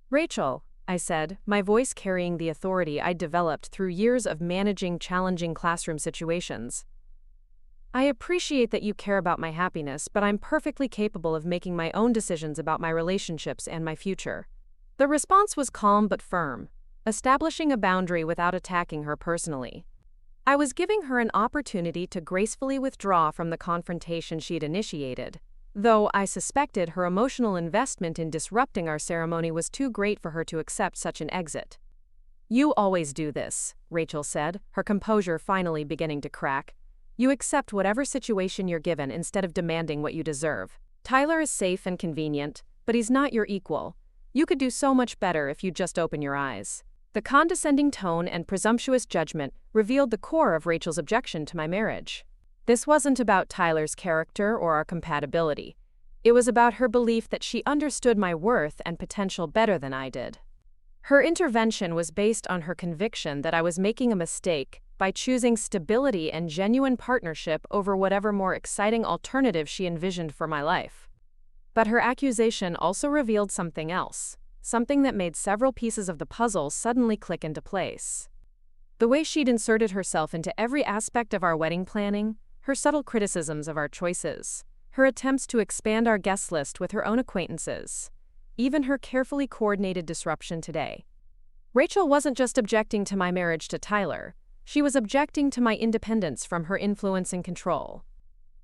"Rachel," I said, my voice carrying the authority I'd developed through years of managing challenging classroom situations. "I appreciate that you care about my happiness, but I'm perfectly capable of making my own decisions about my relationships and my future." The response was calm but firm, establishing a boundary without attacking her personally. I was giving her an opportunity to gracefully withdraw from the confrontation she'd initiated, though I suspected her emotional investment in disrupting our ceremony was too great for her to accept such an exit. "You always do this," Rachel said, her composure finally beginning to crack. "You accept whatever situation you're given instead of demanding what you deserve. Tyler is safe and convenient, but he's not your equal. You could do so much better if you'd just open your eyes." The condescending tone and presumptuous judgment revealed the core of Rachel's objection to my marriage. This wasn't about Tyler's character or our compatibility. It was about her belief that she understood my worth and potential better than I did. Her intervention was based on her conviction that I was making a mistake by choosing stability and genuine partnership over whatever more exciting alternative she envisioned for my life. But her accusation also revealed something else, something that made several pieces of the puzzle suddenly click into place. The way she'd inserted herself into every aspect of our wedding planning, her subtle criticisms of our choices, her attempts to expand our guest list with her own acquaintances, even her carefully coordinated disruption today. Rachel wasn't just objecting to my marriage to Tyler, she was objecting to my independence from her influence and control.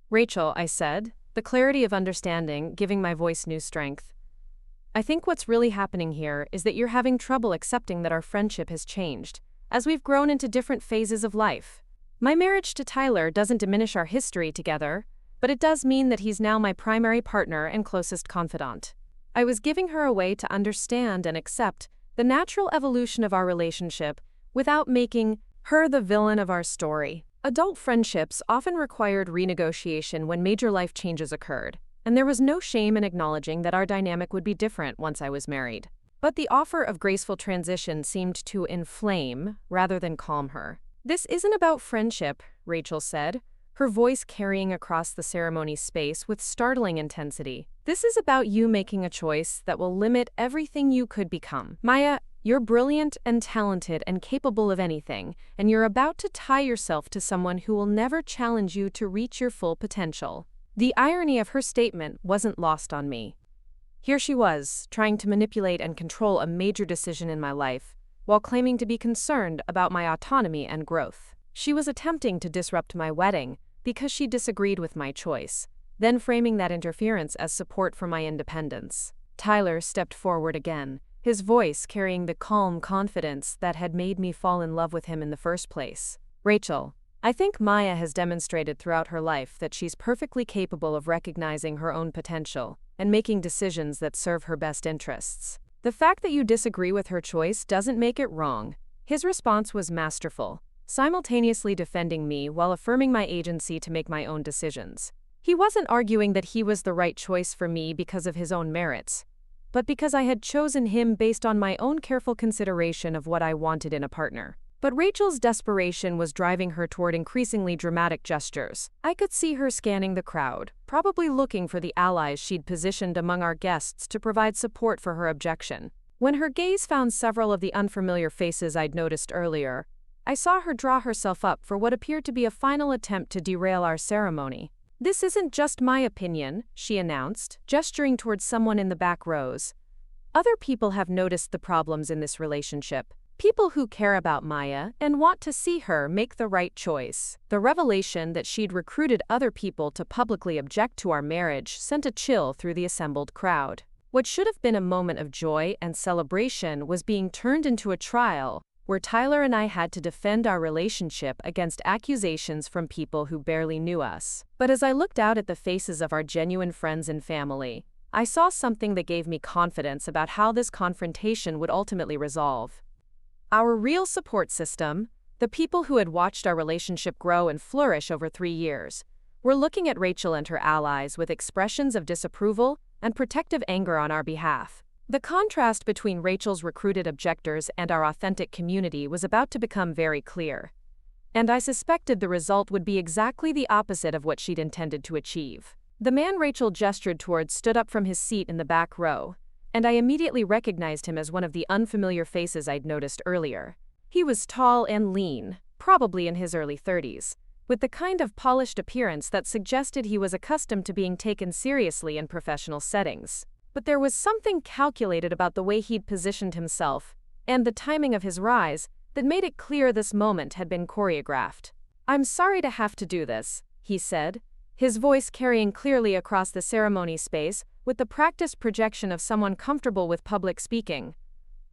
"Rachel," I said, the clarity of understanding giving my voice new strength, "I think what's really happening here is that you're having trouble accepting that our friendship has changed, as we've grown into different phases of life. My marriage to Tyler doesn't diminish our history together, but it does mean that he's now my primary partner and closest confidant." I was giving her a way to understand and accept the natural evolution of our relationship without making her the villain of our story. Adult friendships often required renegotiation when major life changes occurred, and there was no shame in acknowledging that our dynamic would be different once I was married. But the offer of graceful transition seemed to inflame rather than calm her. "This isn't about friendship," Rachel said, her voice carrying across the ceremony space with startling intensity. "This is about you making a choice that will limit everything you could become. Maya, you're brilliant and talented and capable of anything, and you're about to tie yourself to someone who will never challenge you to reach your full potential." The irony of her statement wasn't lost on me. Here she was, trying to manipulate and control a major decision in my life, while claiming to be concerned about my autonomy and growth. She was attempting to disrupt my wedding because she disagreed with my choice, then framing that interference as support for my independence. Tyler stepped forward again, his voice carrying the calm confidence that had made me fall in love with him in the first place. "Rachel, I think Maya has demonstrated throughout her life that she's perfectly capable of recognizing her own potential and making decisions that serve her best interests. The fact that you disagree with her choice doesn't make it wrong." His response was masterful, simultaneously defending me while affirming my agency to make my own decisions. He wasn't arguing that he was the right choice for me because of his own merits, but because I had chosen him based on my own careful consideration of what I wanted in a partner. But Rachel's desperation was driving her toward increasingly dramatic gestures. I could see her scanning the crowd, probably looking for the allies she'd positioned among our guests to provide support for her objection. When her gaze found several of the unfamiliar faces I'd noticed earlier, I saw her draw herself up for what appeared to be a final attempt to derail our ceremony. "This isn't just my opinion," she announced, gesturing towards someone in the back rows. "Other people have noticed the problems in this relationship. People who care about Maya and want to see her make the right choice." The revelation that she'd recruited other people to publicly object to our marriage sent a chill through the assembled crowd. What should have been a moment of joy and celebration was being turned into a trial, where Tyler and I had to defend our relationship against accusations from people who barely knew us. But as I looked out at the faces of our genuine friends and family, I saw something that gave me confidence about how this confrontation would ultimately resolve. Our real support system, the people who had watched our relationship grow and flourish over 3 years, were looking at Rachel and her allies with expressions of disapproval and protective anger on our behalf. The contrast between Rachel's recruited objectors and our authentic community was about to become very clear, and I suspected the result would be exactly the opposite of what she'd intended to achieve. The man Rachel gestured towards stood up from his seat in the back row, and I immediately recognized him as one of the unfamiliar faces I'd noticed earlier. He was tall and lean, probably in his early 30s, with the kind of polished appearance that suggested he was accustomed to being taken seriously in professional settings. But there was something calculated about the way he'd positioned himself, and the timing of his rise, that made it clear this moment had been choreographed. "I'm sorry to have to do this," he said, his voice carrying clearly across the ceremony space with the practiced projection of someone comfortable with public speaking.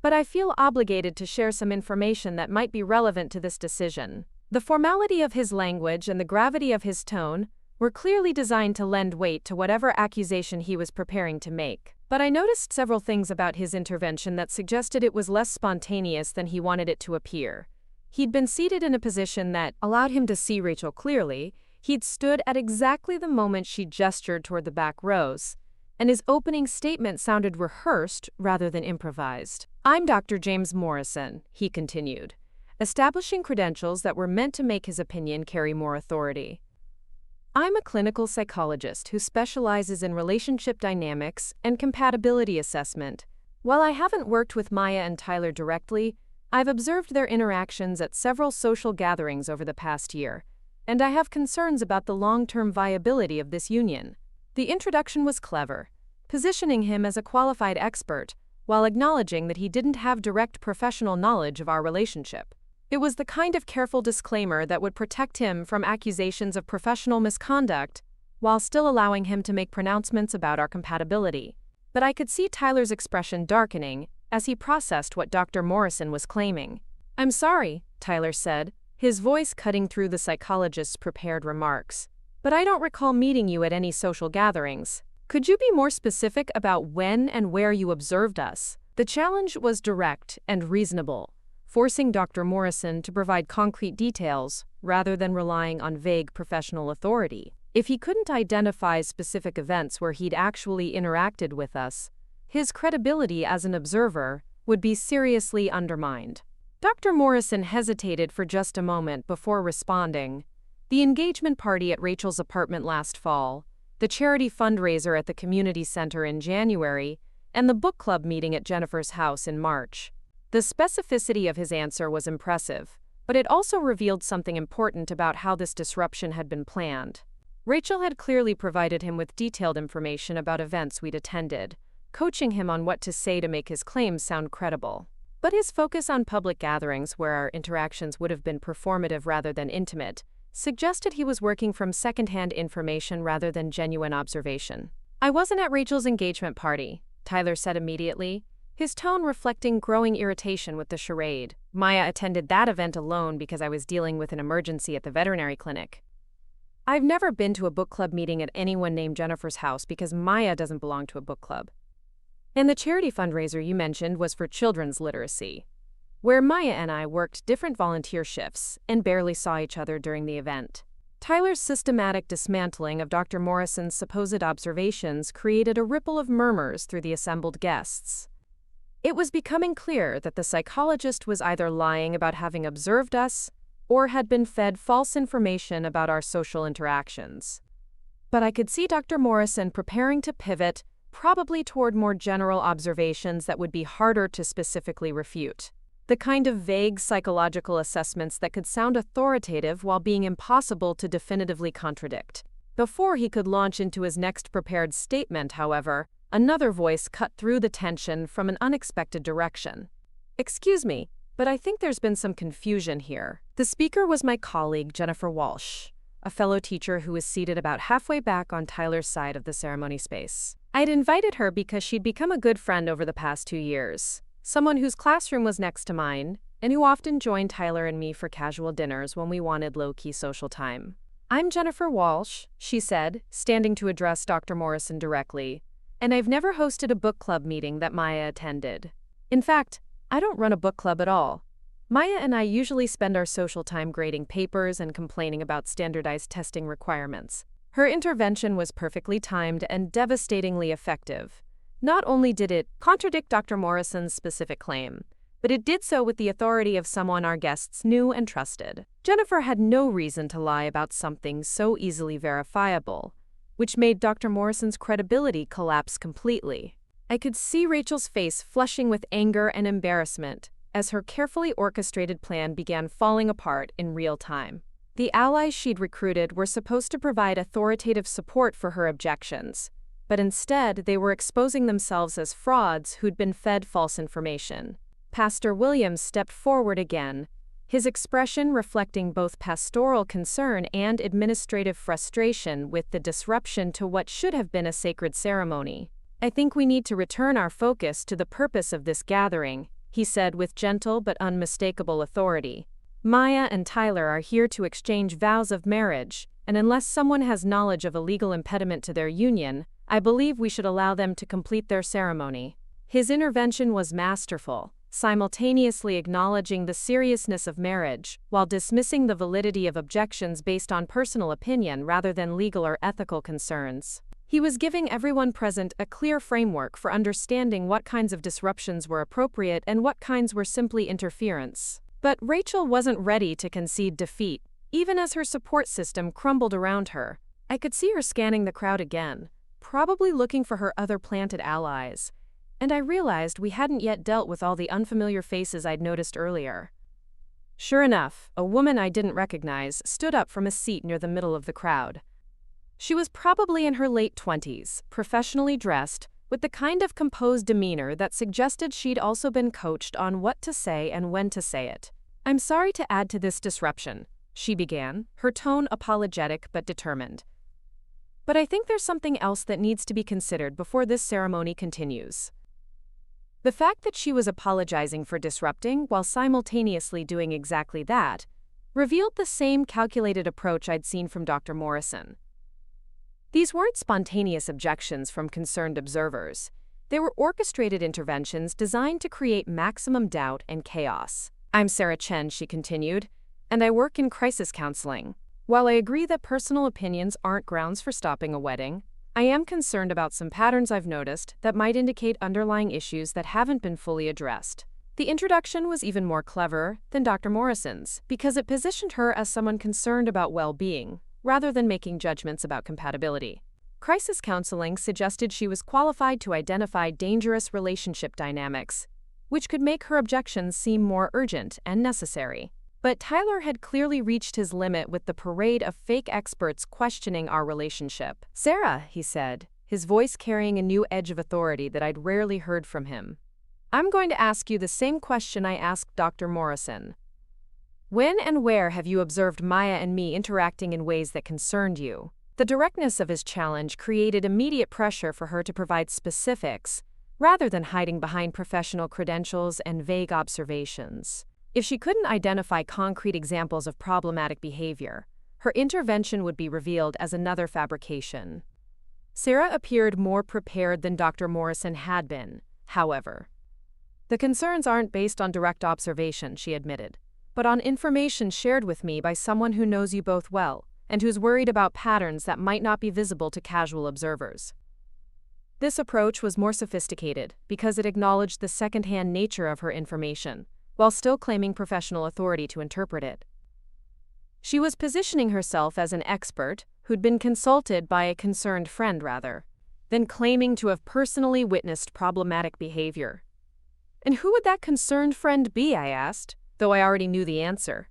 but I feel obligated to share some information that might be relevant to this decision." The formality of his language and the gravity of his tone were clearly designed to lend weight to whatever accusation he was preparing to make. But I noticed several things about his intervention that suggested it was less spontaneous than he wanted it to appear. He'd been seated in a position that allowed him to see Rachel clearly. He'd stood at exactly the moment she gestured toward the back rows, and his opening statement sounded rehearsed rather than improvised. "I'm Dr. James Morrison," he continued, establishing credentials that were meant to make his opinion carry more authority. "I'm a clinical psychologist who specializes in relationship dynamics and compatibility assessment. While I haven't worked with Maya and Tyler directly, I've observed their interactions at several social gatherings over the past year, and I have concerns about the long-term viability of this union." The introduction was clever, positioning him as a qualified expert while acknowledging that he didn't have direct professional knowledge of our relationship. It was the kind of careful disclaimer that would protect him from accusations of professional misconduct while still allowing him to make pronouncements about our compatibility. But I could see Tyler's expression darkening as he processed what Dr. Morrison was claiming. "I'm sorry," Tyler said, his voice cutting through the psychologist's prepared remarks, "but I don't recall meeting you at any social gatherings. Could you be more specific about when and where you observed us?" The challenge was direct and reasonable, forcing Dr. Morrison to provide concrete details rather than relying on vague professional authority. If he couldn't identify specific events where he'd actually interacted with us, his credibility as an observer would be seriously undermined. Dr. Morrison hesitated for just a moment before responding. "The engagement party at Rachel's apartment last fall, the charity fundraiser at the community center in January, and the book club meeting at Jennifer's house in March." The specificity of his answer was impressive, but it also revealed something important about how this disruption had been planned. Rachel had clearly provided him with detailed information about events we'd attended, coaching him on what to say to make his claims sound credible. But his focus on public gatherings where our interactions would have been performative rather than intimate suggested he was working from secondhand information rather than genuine observation. "I wasn't at Rachel's engagement party," Tyler said immediately, his tone reflecting growing irritation with the charade. "Maya attended that event alone because I was dealing with an emergency at the veterinary clinic. I've never been to a book club meeting at anyone named Jennifer's house because Maya doesn't belong to a book club. And the charity fundraiser you mentioned was for children's literacy, where Maya and I worked different volunteer shifts and barely saw each other during the event." Tyler's systematic dismantling of Dr. Morrison's supposed observations created a ripple of murmurs through the assembled guests. It was becoming clear that the psychologist was either lying about having observed us or had been fed false information about our social interactions. But I could see Dr. Morrison preparing to pivot, probably toward more general observations that would be harder to specifically refute. The kind of vague psychological assessments that could sound authoritative while being impossible to definitively contradict. Before he could launch into his next prepared statement, however, another voice cut through the tension from an unexpected direction. "Excuse me, but I think there's been some confusion here." The speaker was my colleague, Jennifer Walsh, a fellow teacher who was seated about halfway back on Tyler's side of the ceremony space. I'd invited her because she'd become a good friend over the past 2 years, someone whose classroom was next to mine, and who often joined Tyler and me for casual dinners when we wanted low-key social time. "I'm Jennifer Walsh," she said, standing to address Dr. Morrison directly, "and I've never hosted a book club meeting that Maya attended. In fact, I don't run a book club at all. Maya and I usually spend our social time grading papers and complaining about standardized testing requirements." Her intervention was perfectly timed and devastatingly effective. Not only did it contradict Dr. Morrison's specific claim, but it did so with the authority of someone our guests knew and trusted. Jennifer had no reason to lie about something so easily verifiable, which made Dr. Morrison's credibility collapse completely. I could see Rachel's face flushing with anger and embarrassment as her carefully orchestrated plan began falling apart in real time. The allies she'd recruited were supposed to provide authoritative support for her objections, but instead they were exposing themselves as frauds who'd been fed false information. Pastor Williams stepped forward again, his expression reflecting both pastoral concern and administrative frustration with the disruption to what should have been a sacred ceremony. "I think we need to return our focus to the purpose of this gathering," he said with gentle but unmistakable authority. Maya and Tyler are here to exchange vows of marriage, and unless someone has knowledge of a legal impediment to their union, I believe we should allow them to complete their ceremony. His intervention was masterful, simultaneously acknowledging the seriousness of marriage, while dismissing the validity of objections based on personal opinion rather than legal or ethical concerns. He was giving everyone present a clear framework for understanding what kinds of disruptions were appropriate and what kinds were simply interference. But Rachel wasn't ready to concede defeat, even as her support system crumbled around her. I could see her scanning the crowd again, probably looking for her other planted allies. And I realized we hadn't yet dealt with all the unfamiliar faces I'd noticed earlier. Sure enough, a woman I didn't recognize stood up from a seat near the middle of the crowd. She was probably in her late 20s, professionally dressed, with the kind of composed demeanor that suggested she'd also been coached on what to say and when to say it. "I'm sorry to add to this disruption," she began, her tone apologetic but determined. "But I think there's something else that needs to be considered before this ceremony continues." The fact that she was apologizing for disrupting while simultaneously doing exactly that revealed the same calculated approach I'd seen from Dr. Morrison. These weren't spontaneous objections from concerned observers. They were orchestrated interventions designed to create maximum doubt and chaos. "I'm Sarah Chen," she continued, "and I work in crisis counseling. While I agree that personal opinions aren't grounds for stopping a wedding, I am concerned about some patterns I've noticed that might indicate underlying issues that haven't been fully addressed." The introduction was even more clever than Dr. Morrison's because it positioned her as someone concerned about well-being, rather than making judgments about compatibility. Crisis counseling suggested she was qualified to identify dangerous relationship dynamics, which could make her objections seem more urgent and necessary. But Tyler had clearly reached his limit with the parade of fake experts questioning our relationship. "Sarah," he said, his voice carrying a new edge of authority that I'd rarely heard from him, "I'm going to ask you the same question I asked Dr. Morrison. When and where have you observed Maya and me interacting in ways that concerned you?" The directness of his challenge created immediate pressure for her to provide specifics, rather than hiding behind professional credentials and vague observations. If she couldn't identify concrete examples of problematic behavior, her intervention would be revealed as another fabrication. Sarah appeared more prepared than Dr. Morrison had been, however. "The concerns aren't based on direct observation," she admitted, "but on information shared with me by someone who knows you both well, and who's worried about patterns that might not be visible to casual observers." This approach was more sophisticated because it acknowledged the second-hand nature of her information, while still claiming professional authority to interpret it. She was positioning herself as an expert who'd been consulted by a concerned friend rather than claiming to have personally witnessed problematic behavior. "And who would that concerned friend be?" I asked, though I already knew the answer.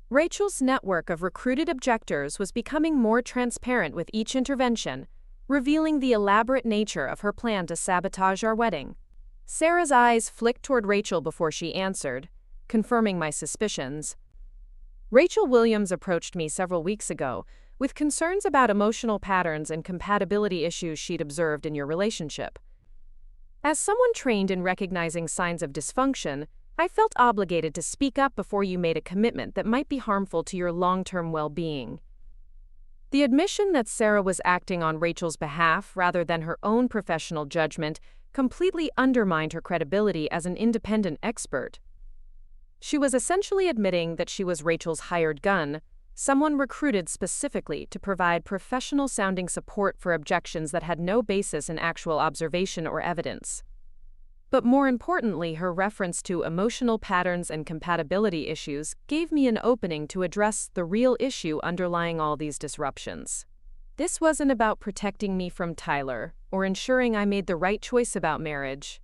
Rachel's network of recruited objectors was becoming more transparent with each intervention, revealing the elaborate nature of her plan to sabotage our wedding. Sarah's eyes flicked toward Rachel before she answered, confirming my suspicions. "Rachel Williams approached me several weeks ago with concerns about emotional patterns and compatibility issues she'd observed in your relationship. As someone trained in recognizing signs of dysfunction, I felt obligated to speak up before you made a commitment that might be harmful to your long-term well-being." The admission that Sarah was acting on Rachel's behalf rather than her own professional judgment completely undermined her credibility as an independent expert. She was essentially admitting that she was Rachel's hired gun, someone recruited specifically to provide professional-sounding support for objections that had no basis in actual observation or evidence. But more importantly, her reference to emotional patterns and compatibility issues gave me an opening to address the real issue underlying all these disruptions. This wasn't about protecting me from Tyler or ensuring I made the right choice about marriage.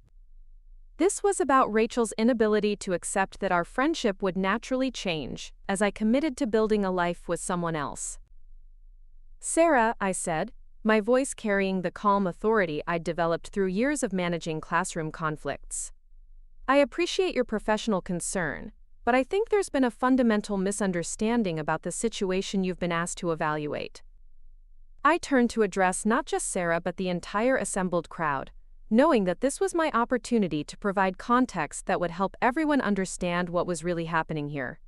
This was about Rachel's inability to accept that our friendship would naturally change as I committed to building a life with someone else. "Sarah," I said, my voice carrying the calm authority I'd developed through years of managing classroom conflicts. "I appreciate your professional concern, but I think there's been a fundamental misunderstanding about the situation you've been asked to evaluate." I turned to address not just Sarah but the entire assembled crowd, knowing that this was my opportunity to provide context that would help everyone understand what was really happening here.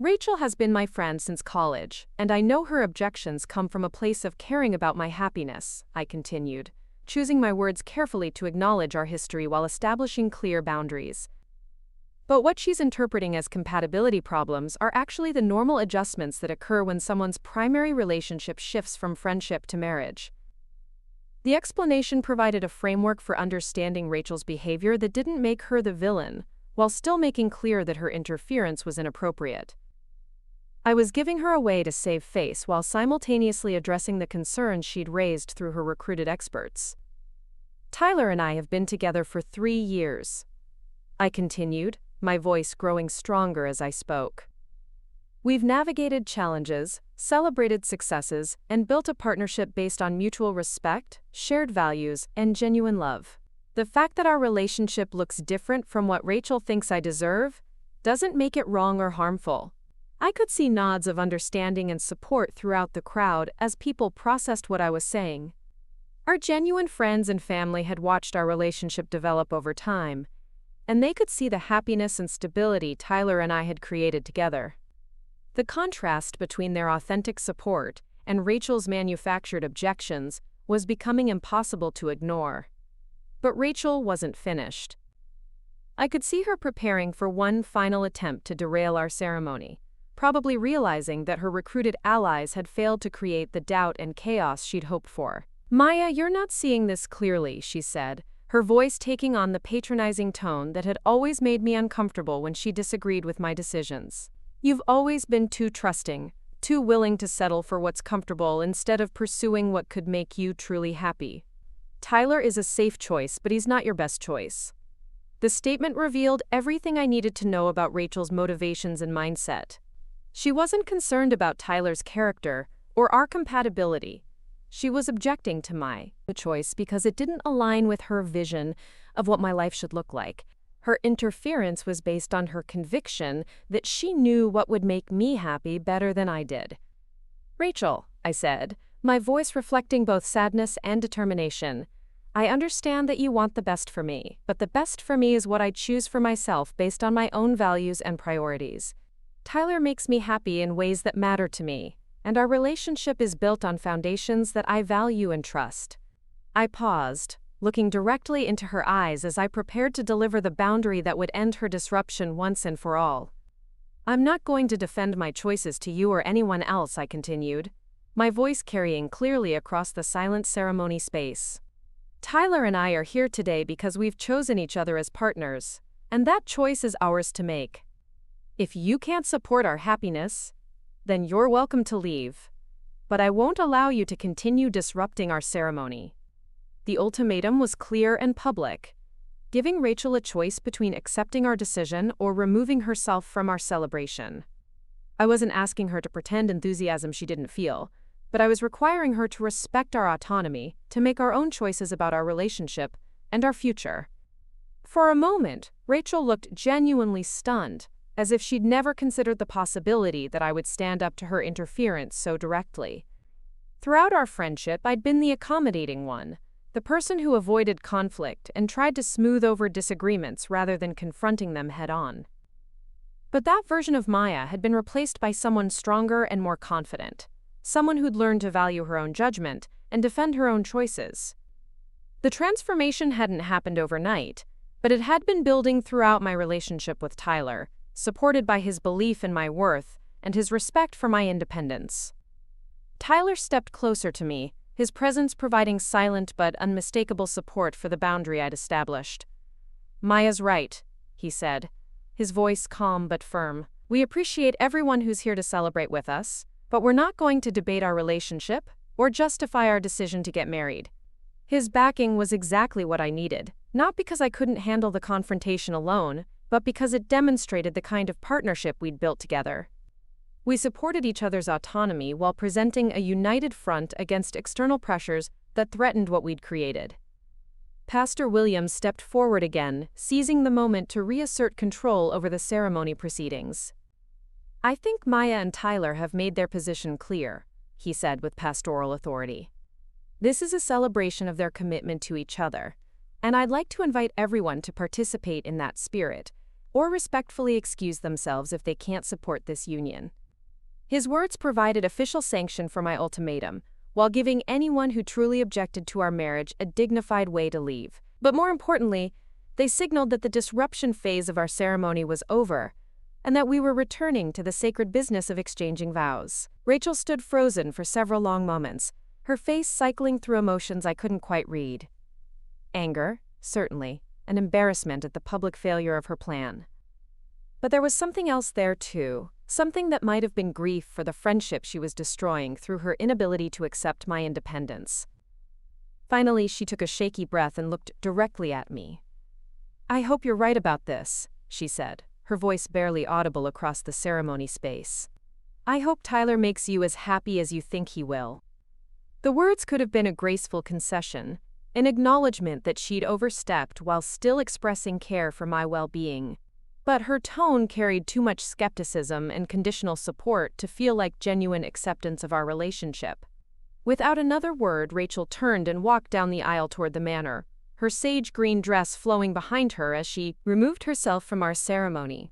Rachel has been my friend since college, and I know her objections come from a place of caring about my happiness, I continued, choosing my words carefully to acknowledge our history while establishing clear boundaries. But what she's interpreting as compatibility problems are actually the normal adjustments that occur when someone's primary relationship shifts from friendship to marriage. The explanation provided a framework for understanding Rachel's behavior that didn't make her the villain, while still making clear that her interference was inappropriate. I was giving her a way to save face while simultaneously addressing the concerns she'd raised through her recruited experts. Tyler and I have been together for 3 years. I continued, my voice growing stronger as I spoke. We've navigated challenges, celebrated successes, and built a partnership based on mutual respect, shared values, and genuine love. The fact that our relationship looks different from what Rachel thinks I deserve doesn't make it wrong or harmful. I could see nods of understanding and support throughout the crowd as people processed what I was saying. Our genuine friends and family had watched our relationship develop over time, and they could see the happiness and stability Tyler and I had created together. The contrast between their authentic support and Rachel's manufactured objections was becoming impossible to ignore. But Rachel wasn't finished. I could see her preparing for one final attempt to derail our ceremony, probably realizing that her recruited allies had failed to create the doubt and chaos she'd hoped for. "Maya, you're not seeing this clearly," she said, her voice taking on the patronizing tone that had always made me uncomfortable when she disagreed with my decisions. "You've always been too trusting, too willing to settle for what's comfortable instead of pursuing what could make you truly happy. Tyler is a safe choice, but he's not your best choice." The statement revealed everything I needed to know about Rachel's motivations and mindset. She wasn't concerned about Tyler's character or our compatibility. She was objecting to my choice because it didn't align with her vision of what my life should look like. Her interference was based on her conviction that she knew what would make me happy better than I did. "Rachel," I said, my voice reflecting both sadness and determination, "I understand that you want the best for me, but the best for me is what I choose for myself based on my own values and priorities. Tyler makes me happy in ways that matter to me, and our relationship is built on foundations that I value and trust." I paused, looking directly into her eyes as I prepared to deliver the boundary that would end her disruption once and for all. "I'm not going to defend my choices to you or anyone else," I continued, my voice carrying clearly across the silent ceremony space. "Tyler and I are here today because we've chosen each other as partners, and that choice is ours to make. If you can't support our happiness, then you're welcome to leave. But I won't allow you to continue disrupting our ceremony." The ultimatum was clear and public, giving Rachel a choice between accepting our decision or removing herself from our celebration. I wasn't asking her to pretend enthusiasm she didn't feel, but I was requiring her to respect our autonomy, to make our own choices about our relationship and our future. For a moment, Rachel looked genuinely stunned, as if she'd never considered the possibility that I would stand up to her interference so directly. Throughout our friendship, I'd been the accommodating one, the person who avoided conflict and tried to smooth over disagreements rather than confronting them head-on. But that version of Maya had been replaced by someone stronger and more confident, someone who'd learned to value her own judgment and defend her own choices. The transformation hadn't happened overnight, but it had been building throughout my relationship with Tyler, supported by his belief in my worth and his respect for my independence. Tyler stepped closer to me, his presence providing silent but unmistakable support for the boundary I'd established. "Maya's right," he said, his voice calm but firm. "We appreciate everyone who's here to celebrate with us, but we're not going to debate our relationship or justify our decision to get married." His backing was exactly what I needed, not because I couldn't handle the confrontation alone, but because it demonstrated the kind of partnership we'd built together. We supported each other's autonomy while presenting a united front against external pressures that threatened what we'd created. Pastor Williams stepped forward again, seizing the moment to reassert control over the ceremony proceedings. "I think Maya and Tyler have made their position clear," he said with pastoral authority. "This is a celebration of their commitment to each other, and I'd like to invite everyone to participate in that spirit, or respectfully excuse themselves if they can't support this union." His words provided official sanction for my ultimatum, while giving anyone who truly objected to our marriage a dignified way to leave. But more importantly, they signaled that the disruption phase of our ceremony was over, and that we were returning to the sacred business of exchanging vows. Rachel stood frozen for several long moments, her face cycling through emotions I couldn't quite read. Anger, certainly, and embarrassment at the public failure of her plan. But there was something else there too, something that might have been grief for the friendship she was destroying through her inability to accept my independence. Finally, she took a shaky breath and looked directly at me. "I hope you're right about this," she said, her voice barely audible across the ceremony space. "I hope Tyler makes you as happy as you think he will." The words could have been a graceful concession, an acknowledgement that she'd overstepped while still expressing care for my well-being. But her tone carried too much skepticism and conditional support to feel like genuine acceptance of our relationship. Without another word, Rachel turned and walked down the aisle toward the manor, her sage green dress flowing behind her as she removed herself from our ceremony.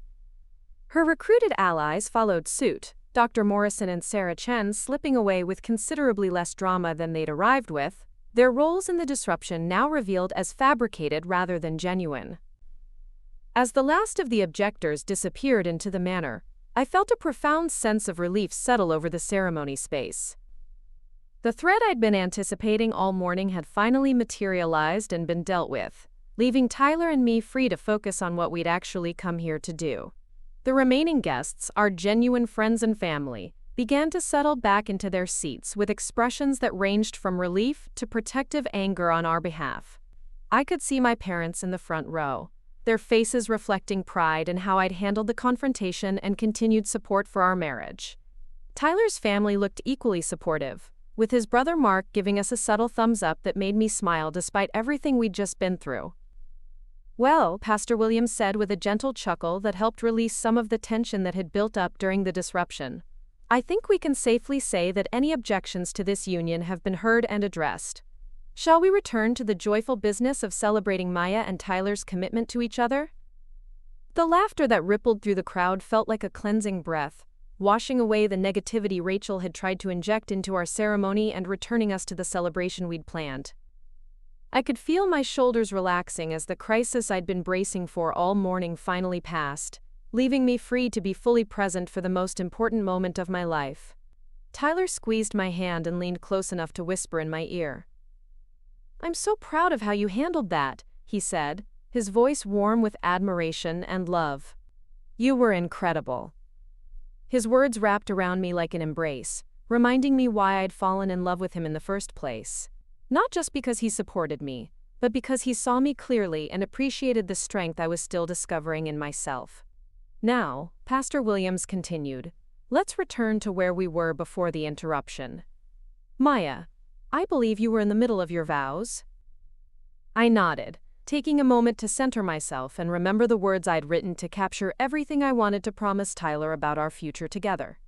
Her recruited allies followed suit, Dr. Morrison and Sarah Chen slipping away with considerably less drama than they'd arrived with, their roles in the disruption now revealed as fabricated rather than genuine. As the last of the objectors disappeared into the manor, I felt a profound sense of relief settle over the ceremony space. The threat I'd been anticipating all morning had finally materialized and been dealt with, leaving Tyler and me free to focus on what we'd actually come here to do. The remaining guests, our genuine friends and family, began to settle back into their seats with expressions that ranged from relief to protective anger on our behalf. I could see my parents in the front row, their faces reflecting pride in how I'd handled the confrontation and continued support for our marriage. Tyler's family looked equally supportive, with his brother Mark giving us a subtle thumbs up that made me smile despite everything we'd just been through. "Well," Pastor Williams said with a gentle chuckle that helped release some of the tension that had built up during the disruption, "I think we can safely say that any objections to this union have been heard and addressed. Shall we return to the joyful business of celebrating Maya and Tyler's commitment to each other?" The laughter that rippled through the crowd felt like a cleansing breath, washing away the negativity Rachel had tried to inject into our ceremony and returning us to the celebration we'd planned. I could feel my shoulders relaxing as the crisis I'd been bracing for all morning finally passed, leaving me free to be fully present for the most important moment of my life. Tyler squeezed my hand and leaned close enough to whisper in my ear. "I'm so proud of how you handled that," he said, his voice warm with admiration and love. "You were incredible." His words wrapped around me like an embrace, reminding me why I'd fallen in love with him in the first place. Not just because he supported me, but because he saw me clearly and appreciated the strength I was still discovering in myself. "Now," Pastor Williams continued, "let's return to where we were before the interruption. Maya, I believe you were in the middle of your vows?" I nodded, taking a moment to center myself and remember the words I'd written to capture everything I wanted to promise Tyler about our future together.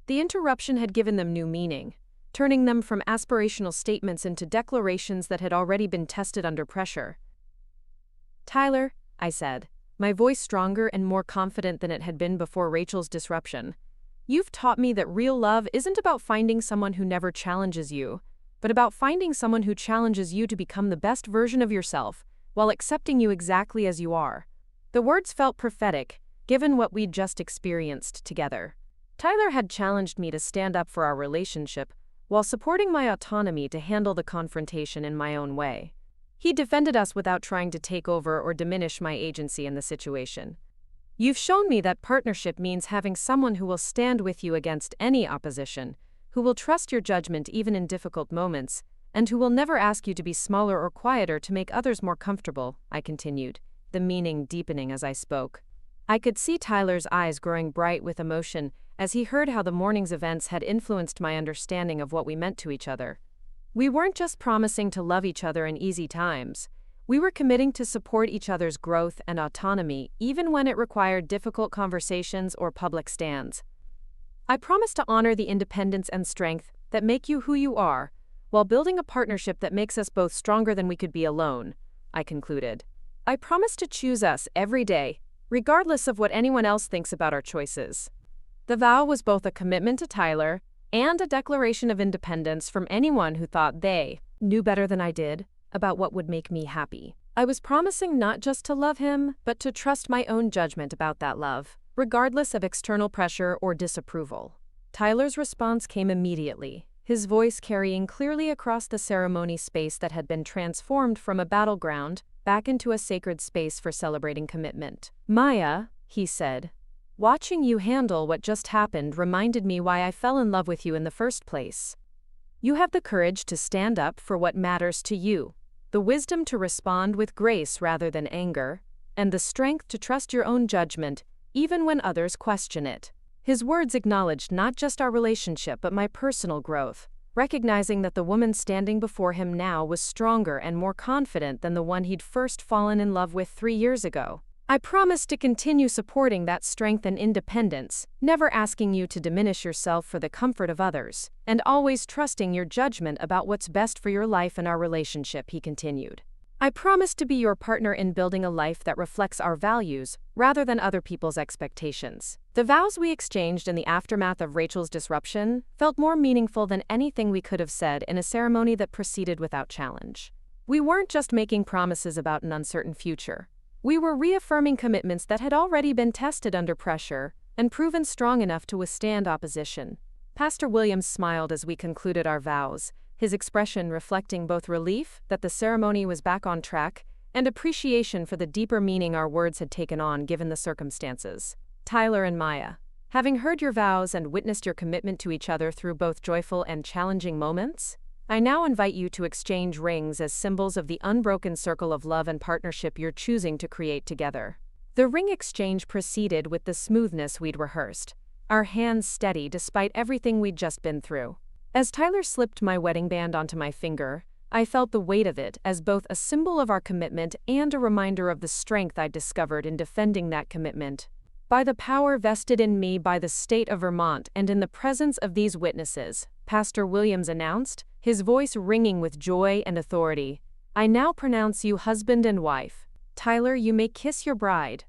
The interruption had given them new meaning, turning them from aspirational statements into declarations that had already been tested under pressure. "Tyler," I said, my voice stronger and more confident than it had been before Rachel's disruption, "you've taught me that real love isn't about finding someone who never challenges you, but about finding someone who challenges you to become the best version of yourself, while accepting you exactly as you are." The words felt prophetic, given what we'd just experienced together. Tyler had challenged me to stand up for our relationship, while supporting my autonomy to handle the confrontation in my own way. He defended us without trying to take over or diminish my agency in the situation. "You've shown me that partnership means having someone who will stand with you against any opposition, who will trust your judgment even in difficult moments, and who will never ask you to be smaller or quieter to make others more comfortable," I continued, the meaning deepening as I spoke. I could see Tyler's eyes growing bright with emotion as he heard how the morning's events had influenced my understanding of what we meant to each other. We weren't just promising to love each other in easy times. We were committing to support each other's growth and autonomy, even when it required difficult conversations or public stands. I promised to honor the independence and strength that make you who you are, while building a partnership that makes us both stronger than we could be alone. I concluded. I promise to choose us every day, regardless of what anyone else thinks about our choices. The vow was both a commitment to Tyler and a declaration of independence from anyone who thought they knew better than I did about what would make me happy. I was promising not just to love him, but to trust my own judgment about that love, regardless of external pressure or disapproval. Tyler's response came immediately, his voice carrying clearly across the ceremony space that had been transformed from a battleground back into a sacred space for celebrating commitment. "Maya," he said, "watching you handle what just happened reminded me why I fell in love with you in the first place. You have the courage to stand up for what matters to you, the wisdom to respond with grace rather than anger, and the strength to trust your own judgment even when others question it." His words acknowledged not just our relationship but my personal growth, recognizing that the woman standing before him now was stronger and more confident than the one he'd first fallen in love with 3 years ago. I promised to continue supporting that strength and independence, never asking you to diminish yourself for the comfort of others, and always trusting your judgment about what's best for your life and our relationship, he continued. I promised to be your partner in building a life that reflects our values, rather than other people's expectations. The vows we exchanged in the aftermath of Rachel's disruption felt more meaningful than anything we could have said in a ceremony that proceeded without challenge. We weren't just making promises about an uncertain future. We were reaffirming commitments that had already been tested under pressure and proven strong enough to withstand opposition. Pastor Williams smiled as we concluded our vows, his expression reflecting both relief that the ceremony was back on track and appreciation for the deeper meaning our words had taken on given the circumstances. "Tyler and Maya, having heard your vows and witnessed your commitment to each other through both joyful and challenging moments, I now invite you to exchange rings as symbols of the unbroken circle of love and partnership you're choosing to create together." The ring exchange proceeded with the smoothness we'd rehearsed, our hands steady despite everything we'd just been through. As Tyler slipped my wedding band onto my finger, I felt the weight of it as both a symbol of our commitment and a reminder of the strength I'd discovered in defending that commitment. "By the power vested in me by the state of Vermont and in the presence of these witnesses," Pastor Williams announced, his voice ringing with joy and authority, "I now pronounce you husband and wife. Tyler, you may kiss your bride."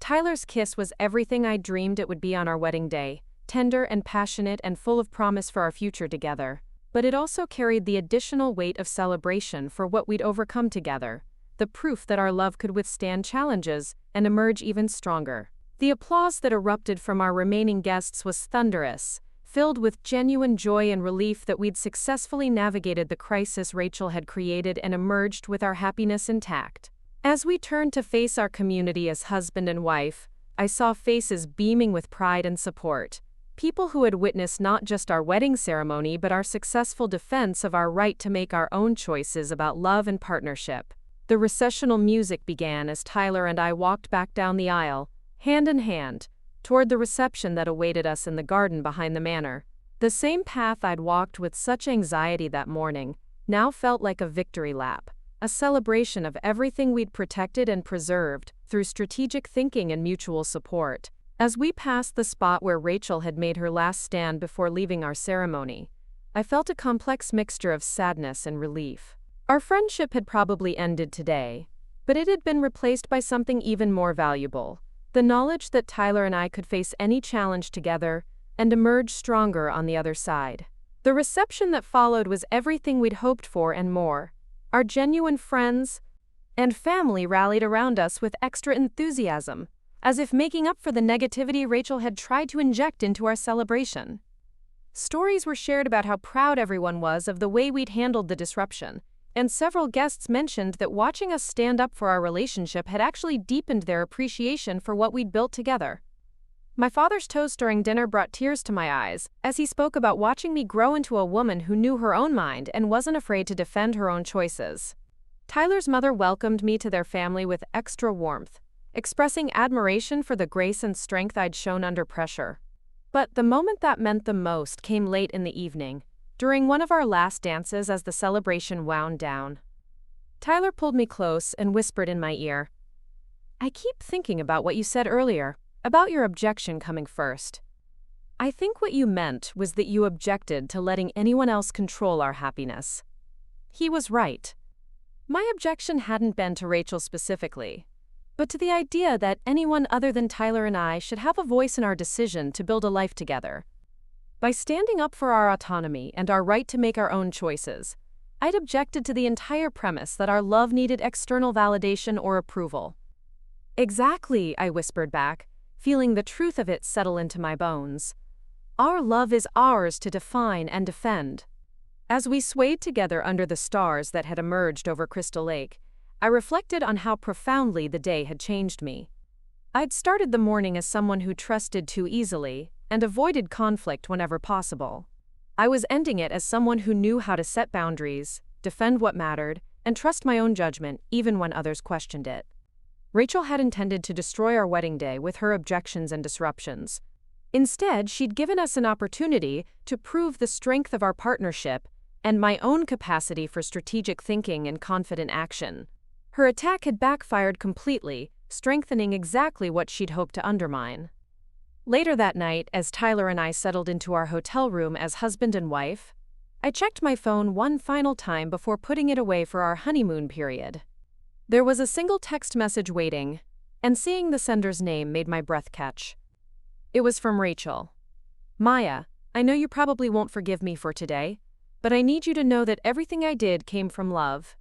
Tyler's kiss was everything I dreamed it would be on our wedding day, tender and passionate and full of promise for our future together. But it also carried the additional weight of celebration for what we'd overcome together, the proof that our love could withstand challenges and emerge even stronger. The applause that erupted from our remaining guests was thunderous, filled with genuine joy and relief that we'd successfully navigated the crisis Rachel had created and emerged with our happiness intact. As we turned to face our community as husband and wife, I saw faces beaming with pride and support. People who had witnessed not just our wedding ceremony but our successful defense of our right to make our own choices about love and partnership. The recessional music began as Tyler and I walked back down the aisle, hand in hand, toward the reception that awaited us in the garden behind the manor. The same path I'd walked with such anxiety that morning now felt like a victory lap, a celebration of everything we'd protected and preserved through strategic thinking and mutual support. As we passed the spot where Rachel had made her last stand before leaving our ceremony, I felt a complex mixture of sadness and relief. Our friendship had probably ended today, but it had been replaced by something even more valuable: the knowledge that Tyler and I could face any challenge together and emerge stronger on the other side. The reception that followed was everything we'd hoped for and more. Our genuine friends and family rallied around us with extra enthusiasm, as if making up for the negativity Rachel had tried to inject into our celebration. Stories were shared about how proud everyone was of the way we'd handled the disruption, and several guests mentioned that watching us stand up for our relationship had actually deepened their appreciation for what we'd built together. My father's toast during dinner brought tears to my eyes, as he spoke about watching me grow into a woman who knew her own mind and wasn't afraid to defend her own choices. Tyler's mother welcomed me to their family with extra warmth, expressing admiration for the grace and strength I'd shown under pressure. But the moment that meant the most came late in the evening, during one of our last dances as the celebration wound down. Tyler pulled me close and whispered in my ear, "I keep thinking about what you said earlier, about your objection coming first. I think what you meant was that you objected to letting anyone else control our happiness." He was right. My objection hadn't been to Rachel specifically, but to the idea that anyone other than Tyler and I should have a voice in our decision to build a life together. By standing up for our autonomy and our right to make our own choices, I'd objected to the entire premise that our love needed external validation or approval. Exactly, I whispered back, feeling the truth of it settle into my bones. Our love is ours to define and defend. As we swayed together under the stars that had emerged over Crystal Lake, I reflected on how profoundly the day had changed me. I'd started the morning as someone who trusted too easily and avoided conflict whenever possible. I was ending it as someone who knew how to set boundaries, defend what mattered, and trust my own judgment even when others questioned it. Rachel had intended to destroy our wedding day with her objections and disruptions. Instead, she'd given us an opportunity to prove the strength of our partnership and my own capacity for strategic thinking and confident action. Her attack had backfired completely, strengthening exactly what she'd hoped to undermine. Later that night, as Tyler and I settled into our hotel room as husband and wife, I checked my phone one final time before putting it away for our honeymoon period. There was a single text message waiting, and seeing the sender's name made my breath catch. It was from Rachel. "Maya, I know you probably won't forgive me for today, but I need you to know that everything I did came from love.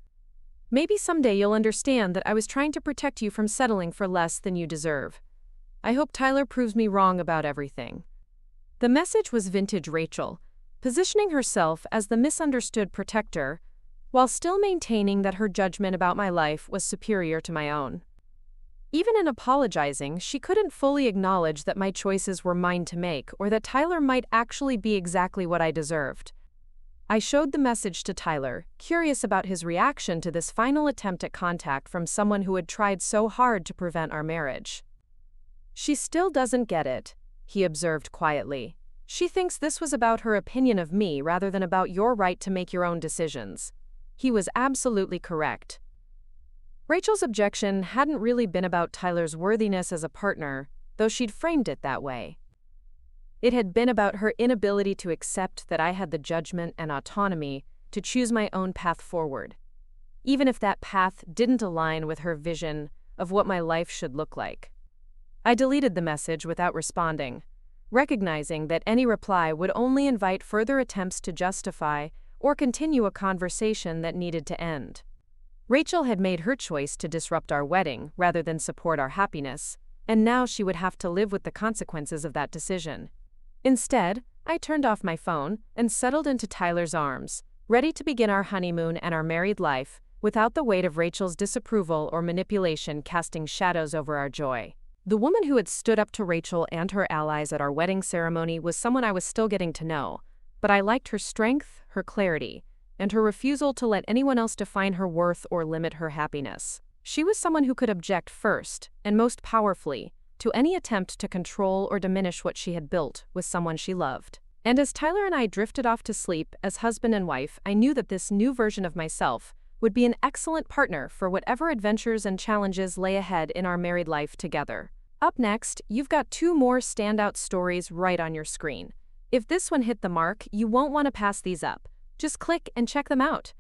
Maybe someday you'll understand that I was trying to protect you from settling for less than you deserve. I hope Tyler proves me wrong about everything." The message was vintage Rachel, positioning herself as the misunderstood protector, while still maintaining that her judgment about my life was superior to my own. Even in apologizing, she couldn't fully acknowledge that my choices were mine to make or that Tyler might actually be exactly what I deserved. I showed the message to Tyler, curious about his reaction to this final attempt at contact from someone who had tried so hard to prevent our marriage. "She still doesn't get it," he observed quietly. "She thinks this was about her opinion of me rather than about your right to make your own decisions." He was absolutely correct. Rachel's objection hadn't really been about Tyler's worthiness as a partner, though she'd framed it that way. It had been about her inability to accept that I had the judgment and autonomy to choose my own path forward, even if that path didn't align with her vision of what my life should look like. I deleted the message without responding, recognizing that any reply would only invite further attempts to justify or continue a conversation that needed to end. Rachel had made her choice to disrupt our wedding rather than support our happiness, and now she would have to live with the consequences of that decision. Instead, I turned off my phone and settled into Tyler's arms, ready to begin our honeymoon and our married life, without the weight of Rachel's disapproval or manipulation casting shadows over our joy. The woman who had stood up to Rachel and her allies at our wedding ceremony was someone I was still getting to know, but I liked her strength, her clarity, and her refusal to let anyone else define her worth or limit her happiness. She was someone who could object first, and most powerfully, to any attempt to control or diminish what she had built with someone she loved. And as Tyler and I drifted off to sleep as husband and wife, I knew that this new version of myself would be an excellent partner for whatever adventures and challenges lay ahead in our married life together. Up next, you've got two more standout stories right on your screen. If this one hit the mark, you won't want to pass these up. Just click and check them out.